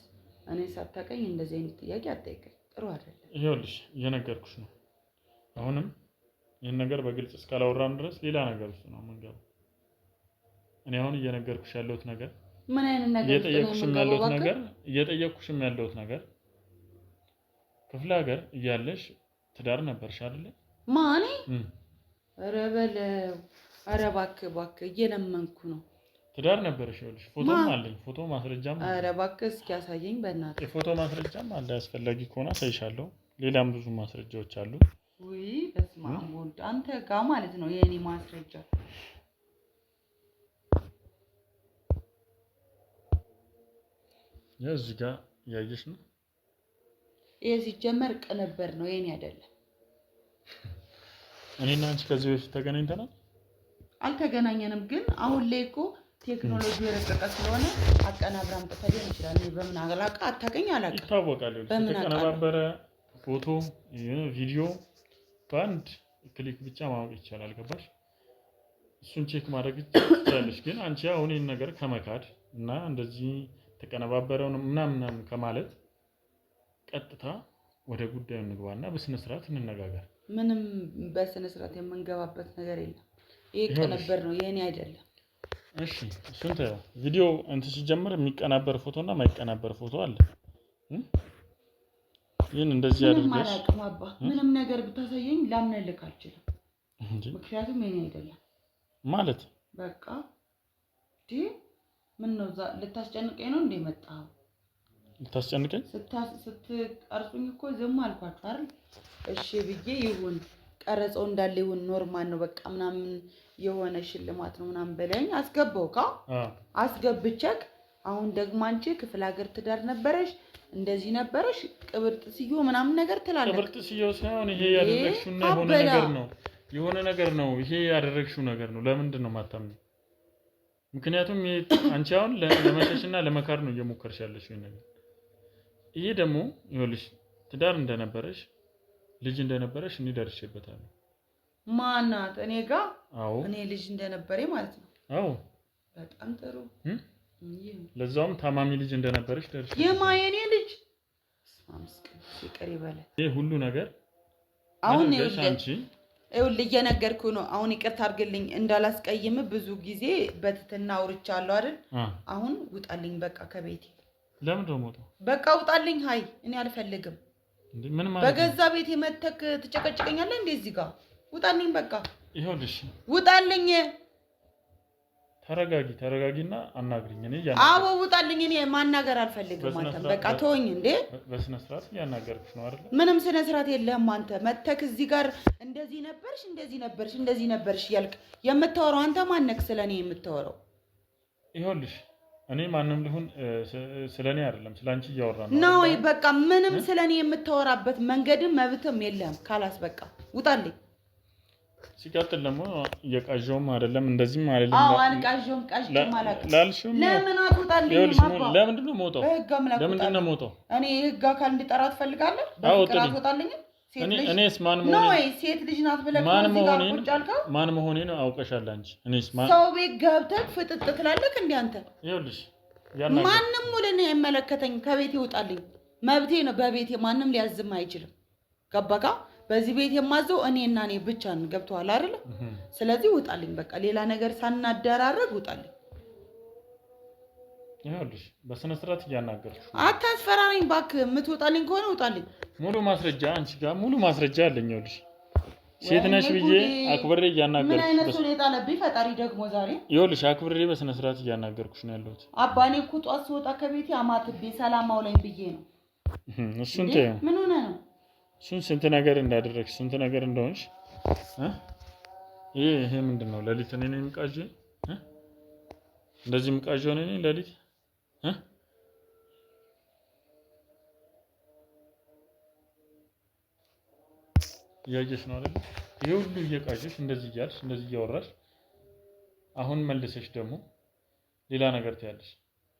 እኔ ሳታውቀኝ እንደዚህ አይነት ጥያቄ አትጠይቀኝ። ጥሩ አይደለም። ይኸውልሽ እየነገርኩሽ ነው። አሁንም ይህን ነገር በግልጽ እስካላወራን ድረስ ሌላ ነገር ውስጥ ነው የምንገባው። እኔ አሁን እየነገርኩሽ ያለሁት ነገር ምን አይነት ነገር እየጠየቅኩሽም ያለሁት ነገር ክፍለ ሀገር እያለሽ ትዳር ነበርሽ አይደለ? ማኔ ኧረ በለው ኧረ እባክህ እየለመንኩ ነው። ትዳር ነበርሽ። ይኸውልሽ ፎቶም አለኝ። ፎቶ ማስረጃም አለ። ኧረ እባክህ እስኪ ያሳየኝ በእናትህ። የፎቶ ማስረጃም አለ። አስፈላጊ ከሆነ አሳይሻለሁ። ሌላም ብዙ ማስረጃዎች አሉ። ውይ በስመ አብ ወልድ አንተ ጋር ማለት ነው የኔ ማስረጃ። እዚህ ጋር ያየሽ ነው። ይሄ ሲጀመር ቅንብር ነው የኔ አይደለም። እኔና አንቺ ከዚህ በፊት ተገናኝተናል? አልተገናኘንም፣ ግን አሁን ላይ እኮ ቴክኖሎጂው የረቀቀ ስለሆነ አቀናብራም ተፈደን ይችላል። በምን አገላቃ አታገኝ አላውቅም። ይታወቃል። የተቀነባበረ ፎቶ ቪዲዮ በአንድ ክሊክ ብቻ ማወቅ ይቻላል። ገባሽ? እሱን ቼክ ማድረግ ትችላለሽ። ግን አንቺ አሁን ይሄን ነገር ከመካድ እና እንደዚህ ተቀነባበረውን ምናምን ከማለት ቀጥታ ወደ ጉዳዩ እንግባና በስነ ስርዓት እንነጋገር። ምንም በስነ ስርዓት የምንገባበት ነገር የለም። ይሄ ቅንብር ነው የኔ አይደለም። እሺ እሱን ተይው። ቪዲዮ እንትን ሲጀምር የሚቀናበር ፎቶና የማይቀናበር ፎቶ አለ። ይሄን እንደዚህ አድርገሽ ምንም ነገር ብታሳየኝ ላምንልክ አልችልም። ምክንያቱም የኔ አይደለም ማለት በቃ ምን ነው ልታስጨንቀኝ ነው እንዴ መጣው? ልታስጨንቀኝ ስትቀርጹኝ እኮ ዝም አልኳችሁ አይደል? እሺ ብዬ ይሁን ቀረጸው እንዳለ ይሁን ኖርማል ነው በቃ ምናምን የሆነ ሽልማት ነው ምናምን በለኝ አስገባው አስገብቼክ። አሁን ደግሞ አንቺ ክፍለ ሀገር ትዳር ነበረሽ እንደዚህ ነበረሽ ቅብርጥስዮ ምናምን ነገር ትላለች። ቅብርጥስዮ ሳይሆን ይሄ ያደረግሽው የሆነ ነገር ነው። ይሄ ያደረግሽው ነገር ነው። ለምንድን ነው የማታምነው? ምክንያቱም አንቺ አሁን ለመሸሽና ለመካር ነው እየሞከርሽ ያለሽ ነገር። ይሄ ደግሞ ይኸውልሽ ትዳር እንደነበረሽ ልጅ እንደነበረሽ እኔ ደርሼበታለሁ። ማናት? እኔ ጋር? አዎ እኔ ልጅ እንደነበረኝ ማለት ነው። አዎ በጣም ጥሩ። ለዛውም ታማሚ ልጅ እንደነበረሽ ደርሼ የማየኔ ልጅ ይቅር ይበላል። ይሄ ሁሉ ነገር አሁን ይኸውልህ እየነገርኩህ ነው። አሁን ይቅርታ አድርግልኝ እንዳላስቀይም ብዙ ጊዜ በትትና አውርቻለሁ አይደል? አሁን ውጣልኝ በቃ ከቤቴ። ለምን ደሞ ወጣ? በቃ ውጣልኝ። ሃይ እኔ አልፈልግም። ምን ማለት በገዛ ቤቴ መተክ ትጨቀጭቀኛለህ እንዴ? እዚህ ጋር ውጣልኝ በቃ። ይኸውልሽ ውጣልኝ። ተረጋጊና አናግሪኝ። እኔ አዎ ውጣልኝ። እኔ ማናገር አልፈልግም። አንተ በቃ ተወኝ እንዴ። በስነ ስርዓት ያናገርኩሽ ነው አይደል? ምንም ስነ ስርዓት የለህም አንተ። መተክ እዚህ ጋር እንደዚህ ነበርሽ እያልክ የምታወራው አንተ ማነክ? ስለኔ የምታወራው? ይኸውልሽ እኔ ማንም ሊሆን ስለኔ አይደለም ስላንቺ እያወራ ነው ወይ? በቃ ምንም ስለኔ የምታወራበት መንገድም መብትም የለህም። ካላስ በቃ ውጣልኝ። ሲቀጥል ደግሞ እየቃዠውም አይደለም እንደዚህም አይደለም። አዎ አልቃዠውም አላውቅም። ለምን አትወጣልኝ? ለምንድን ነው የምወጣው? ለምንድን ነው የምወጣው? እኔ ህግ አካል እንዲጠራ ትፈልጋለህ? በፍቅር አትወጣልኝ? እኔስ ማን መሆኔ ነው? ወይ ሴት ልጅ ናት ብለህ ከዚህ ጋር ቁጭ አልከው? ማን መሆኔ ነው አውቀሻል አንቺ። እኔስ ሰው ቤት ገብተህ ፍጥጥ ትላለህ እንዴ አንተ? ይኸውልሽ ማንም ወለኔ አይመለከተኝ። ከቤቴ ውጣልኝ። መብቴ ነው። በቤቴ ማንም ሊያዝም አይችልም። ገባካ? በዚህ ቤት የማዘው እኔና እኔ ብቻ ነን። ገብቶሃል አይደል? ስለዚህ ውጣልኝ በቃ። ሌላ ነገር ሳናደራረግ ውጣልኝ። ይኸውልሽ በስነ ስርዓት እያናገርኩሽ። አታስፈራራኝ እባክህ። የምትወጣልኝ ከሆነ ውጣልኝ። ሙሉ ማስረጃ አንቺ ጋር ሙሉ ማስረጃ አለኝ። ይኸውልሽ ሴት ነሽ ብዬ አክብሬ እያናገርኩሽ። ምን አይነት ሁኔታ ለብኝ ፈጣሪ ደግሞ ዛሬ። ይኸውልሽ አክብሬ በስነ ስርዓት እያናገርኩሽ ነው ያለሁት። አባኔ እኮ ጧት ስወጣ ከቤቴ አማትቤ ሰላም አውለኝ ብዬ ነው። እሱን ተይው። ምን ሆነ ነው? እሱን ስንት ነገር እንዳደረግሽ ስንት ነገር እንደሆንሽ ይሄ ምንድነው? ለሊት እኔ ነኝ የምቃዠው? እንደዚህ የምቃዠው እኔ ነኝ ለሊት? እያየሽ ነው አይደል? ይሄ ሁሉ እየቃዠሽ እንደዚህ እያልሽ እንደዚህ እያወራሽ አሁን መልሰሽ ደግሞ ሌላ ነገር ትያለሽ።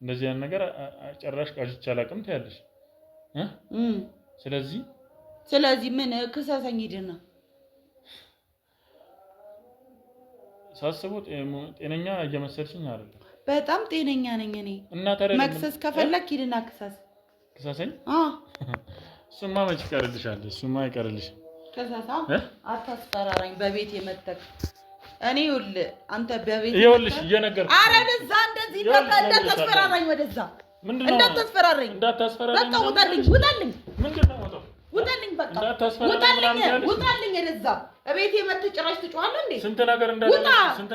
እንደዚህ ያን ነገር ጨራሽ ቃዥቻ አላውቅም ትያለሽ። ስለዚህ ምን ክሰሰኝ ሂድና ሳስበው ጤነኛ እየመሰልሽኝ አይደለም። በጣም ጤነኛ ነኝ እኔ። እና ታዲያ መክሰስ ከፈለክ ሂድና ክሰሰኝ። እሱማ መች ይቀርልሻል? እሱማ አይቀርልሽ። ከሳሳ አታስፈራራኝ በቤት የመተክ እኔ ይኸውልህ አንተ በቤት ይኸውልሽ እየነገርኩሽ ኧረ ወደዛ እንደዚህ እንዳታስፈራራኝ ወደዛ እንዳታስፈራራኝ በቃ ውጣልኝ ምንድን ነው ውጣልኝ በቃ ውጣልኝ ወደዛ እቤቴ መተህ ጭራሽ ትጮኻለህ እንዴ ስንት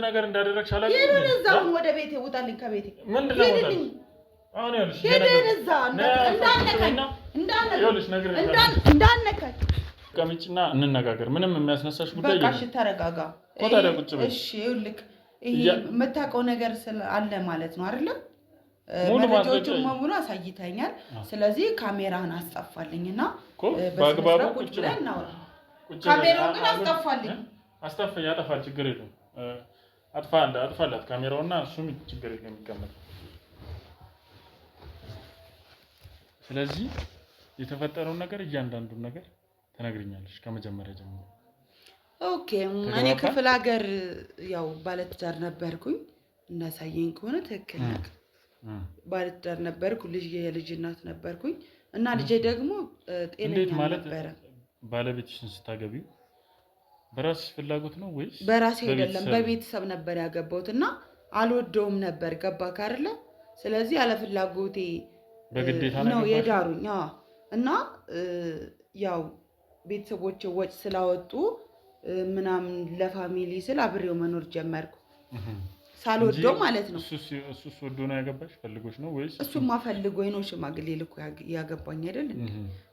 ነገር እንዳደረግሽ አላውቅም ይሄን እዛው ወደ ቤቴ ውጣልኝ ከቤቴ ምንድን ነው አሁን ይኸውልሽ እንዳነካኝ ቀምጭና እንነጋገር። ምንም የሚያስነሳሽ ጉዳይ የለም። በቃ እሺ ተረጋጋ። እሺ ይኸውልህ ይሄ የምታውቀው ነገር አለ ማለት ነው አይደል? መረጃዎቹን ሙሉ አሳይተኛል። ስለዚህ ካሜራህን አስጠፋልኝና በአግባቡ ቁጭ ብለን እናውራ። ካሜራውን ግን አስጠፋልኝ። ያጠፋል፣ ችግር የለም። አጥፋላት ካሜራውና እሱም ችግር የለም ይቀመጥ። ስለዚህ የተፈጠረውን ነገር እያንዳንዱን ነገር ተነግሪኛለሽ ከመጀመሪያ ጀምሮ። ኦኬ እኔ ክፍለ ሀገር ያው ባለትዳር ነበርኩኝ። እናሳየኝ ከሆነ ትክክል ነህ። ባለትዳር ነበርኩ፣ የልጅ እናት ነበርኩኝ እና ልጄ ደግሞ ጤነኛ ነበረ። ባለቤትሽን ስታገቢው በራስሽ ፍላጎት ነው ወይስ? በራሴ አይደለም፣ በቤተሰብ ነበር ያገባሁትና አልወደውም ነበር። ገባክ አይደለ? ስለዚህ ያለ ፍላጎቴ በግዴታ ነው የዳሩኝ። እና ያው ቤተሰቦቼ ወጭ ስላወጡ ምናምን ለፋሚሊ ስለ አብሬው መኖር ጀመርኩ። ሳልወደው ማለት ነው። እሱስ ወዶ ነው ያገባሽ? ፈልጎሽ ነው ወይስ? እሱማ ፈልጎኝ ነው ሽማግሌ ልኮ ያገባኝ አይደል?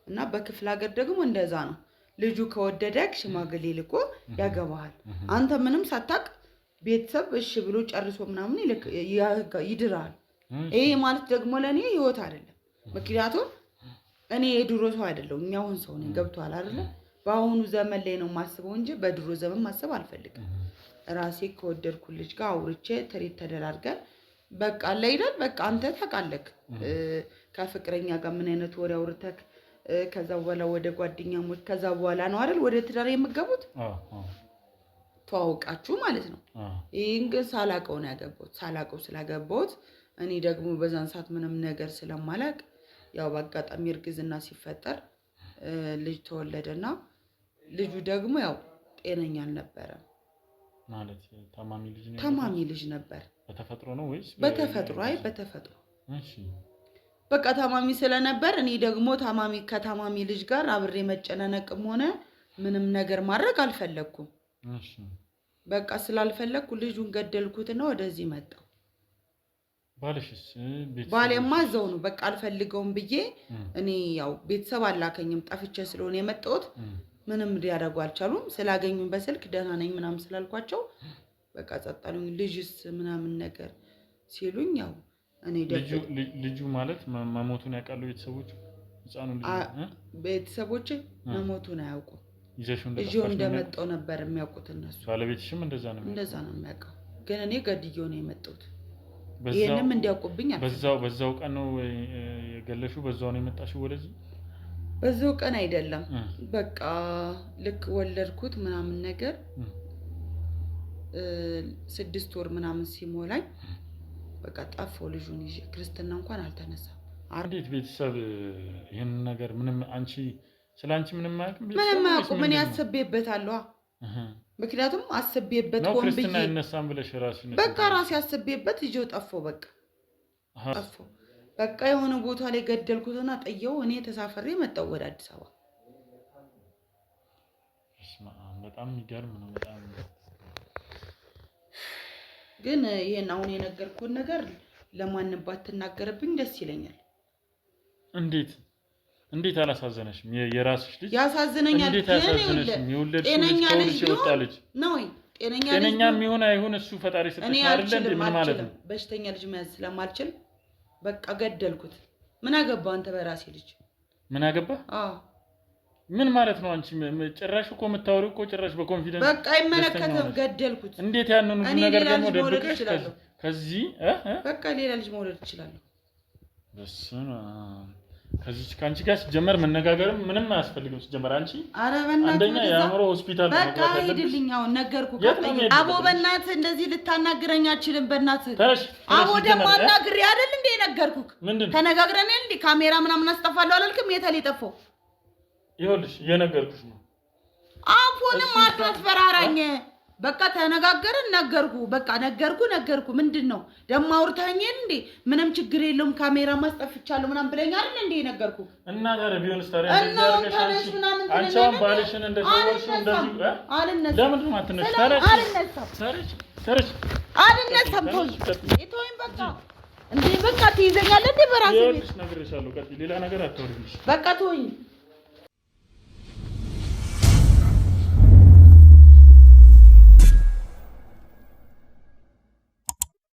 እና በክፍለ ሀገር ደግሞ እንደዛ ነው። ልጁ ከወደደክ ሽማግሌ ልኮ ያገባሃል። አንተ ምንም ሳታቅ ቤተሰብ እሺ ብሎ ጨርሶ ምናምን ይድራል። ይሄ ማለት ደግሞ ለኔ ህይወት አይደለም። ምክንያቱም እኔ የድሮ ሰው አይደለሁም፣ አሁን ሰው ነኝ። ገብቷል አይደለ? በአሁኑ ዘመን ላይ ነው ማስበው እንጂ በድሮ ዘመን ማሰብ አልፈልግም። ራሴ ከወደድኩ ልጅ ጋር አውርቼ ትሪት ተደራርገን በቃ ለይደል በቃ አንተ ታውቃለህ ከፍቅረኛ ጋር ምን አይነት ወሬ አውርተክ ከዛ በኋላ ወደ ጓደኛሞች ከዛ በኋላ ነው አይደል ወደ ትዳር የምትገቡት። ተዋውቃችሁ ማለት ነው። ይሄን ግን ሳላቀው ነው ያገባሁት። ሳላቀው ስላገባሁት እኔ ደግሞ በዛን ሰዓት ምንም ነገር ስለማላቅ ያው በአጋጣሚ እርግዝና ሲፈጠር ልጅ ተወለደና ልጁ ደግሞ ያው ጤነኛ አልነበረም። ማለት ታማሚ ልጅ ነበር። በተፈጥሮ ነው ወይስ? በተፈጥሮ። አይ በተፈጥሮ። እሺ በቃ ታማሚ ስለነበር እኔ ደግሞ ከታማሚ ልጅ ጋር አብሬ መጨናነቅም ሆነ ምንም ነገር ማድረግ አልፈለኩም። እሺ በቃ ስላልፈለኩ ልጁን ገደልኩትና ወደዚህ መጣሁ። ባለሽስ? ባሌማ እዛው ነው። በቃ አልፈልገውም ብዬ እኔ ያው ቤተሰብ አላከኝም ጠፍቼ ስለሆነ የመጣሁት ምንም ሊያደርጉ አልቻሉም። ስላገኙኝ በስልክ ደህና ነኝ ምናምን ስላልኳቸው በቃ ጸጣሉኝ። ልጅስ ምናምን ነገር ሲሉኝ ያው እኔ ልጁ ማለት መሞቱን ያውቃሉ ቤተሰቦቹ? ህፃኑ ልጅ ቤተሰቦቼ መሞቱን አያውቁም። ይዤው እንደመጣሁ ነበር የሚያውቁት እነሱ። ባለቤትሽም እንደዛ ነው የሚያውቀው። ግን እኔ ገድዬው ነው የመጣሁት። ይሄንም እንዲያውቁብኝ በዛው ቀን ነው የገለሽው? በዛው ነው የመጣሽው ወደዚህ? በዛው ቀን አይደለም። በቃ ልክ ወለድኩት ምናምን ነገር 6 ወር ምናምን ሲሞላኝ በቃ ጠፋው ልጁን ይዤ። ክርስትና እንኳን አልተነሳም። እንዴት ቤተሰብ ይሄን ነገር ምንም ስላንቺ ምንም አያውቅም? ምንም አያውቁም። ምን ያስቤበታለሁ? ምክንያቱም አስቤበት ሆን ብዬ ክርስትና አይነሳም ብለሽ ራስሽ በቃ ራሴ አስቤበት ይዤው ጠፋው። በቃ ጠፋው። በቃ የሆነ ቦታ ላይ ገደልኩትና ጥየው እኔ ተሳፈሬ መጣሁ ወደ አዲስ አበባ። በጣም የሚገርም ነው። በጣም ግን ይሄን አሁን የነገርኩን ነገር ለማንም ባትናገርብኝ ደስ ይለኛል። እንዴት አላሳዘነሽም? የራስሽ ልጅ ያሳዝነኛል። ጤነኛ ልጅ ይወጣልሽ ነው። ጤነኛ የሚሆን አይሁን እሱ ፈጣሪ ሰጥቶሽ አይደል? ምን ማለት ነው? በሽተኛ ልጅ መያዝ ስለማልችል በቃ ገደልኩት። ምን አገባ አንተ በራሴ ልጅ? ምን አገባ? ምን ማለት ነው? አንቺ ጭራሽ እኮ የምታወሪው እኮ ጭራሽ በኮንፊደንስ በቃ አይመለከትም። ገደልኩት። እንዴት ያንን ሁሉ ነገር ደግሞ ደብቀሽ ከዚህ በቃ ሌላ ልጅ መውለድ እችላለሁ። በስመ አብ። ከዚህ ካንቺ ጋር ሲጀመር መነጋገርም ምንም አያስፈልግም። ሲጀመር አንቺ አንደኛ የአእምሮ ሆስፒታል ነው። በቃ ሂድልኝ። አሁን ነገርኩህ። አቦ በእናትህ እንደዚህ ልታናግረኝ አትችልም። በእናትህ አቦ ደግሞ አናግሬ አይደል እንዴ ነገርኩህ። ተነጋግረን እንዴ ካሜራ ምናምን አስጠፋለሁ አላልክም? የት አልጠፋው? ይኸውልሽ የነገርኩሽ ነው። አፎንም አታስፈራራኝ። በቃ ተነጋገርን። ነገርኩ። በቃ ነገርኩ። ምንድነው ደግሞ አውርተኸኝ እንዴ? ምንም ችግር የለውም ካሜራ ማስጠፍቻለሁ ምናምን ብለኝ አይደል እንዴ ነገርኩ። እና ታዲያ ቢሆንስ ታዲያ እንደዚህ አድርገሽ አንቺውን ባልሽን እንደሰወርሽ እንደዚህ አልነሳም። ለምንድን ነው አትነሽ? አልነሳም። ተወኝ በቃ እንዴ በቃ ትይዘኛለህ እንዴ? በራስህ ቤት ነግሬሻለሁ። ሌላ ነገር አታወሪኝ። በቃ ተወኝ።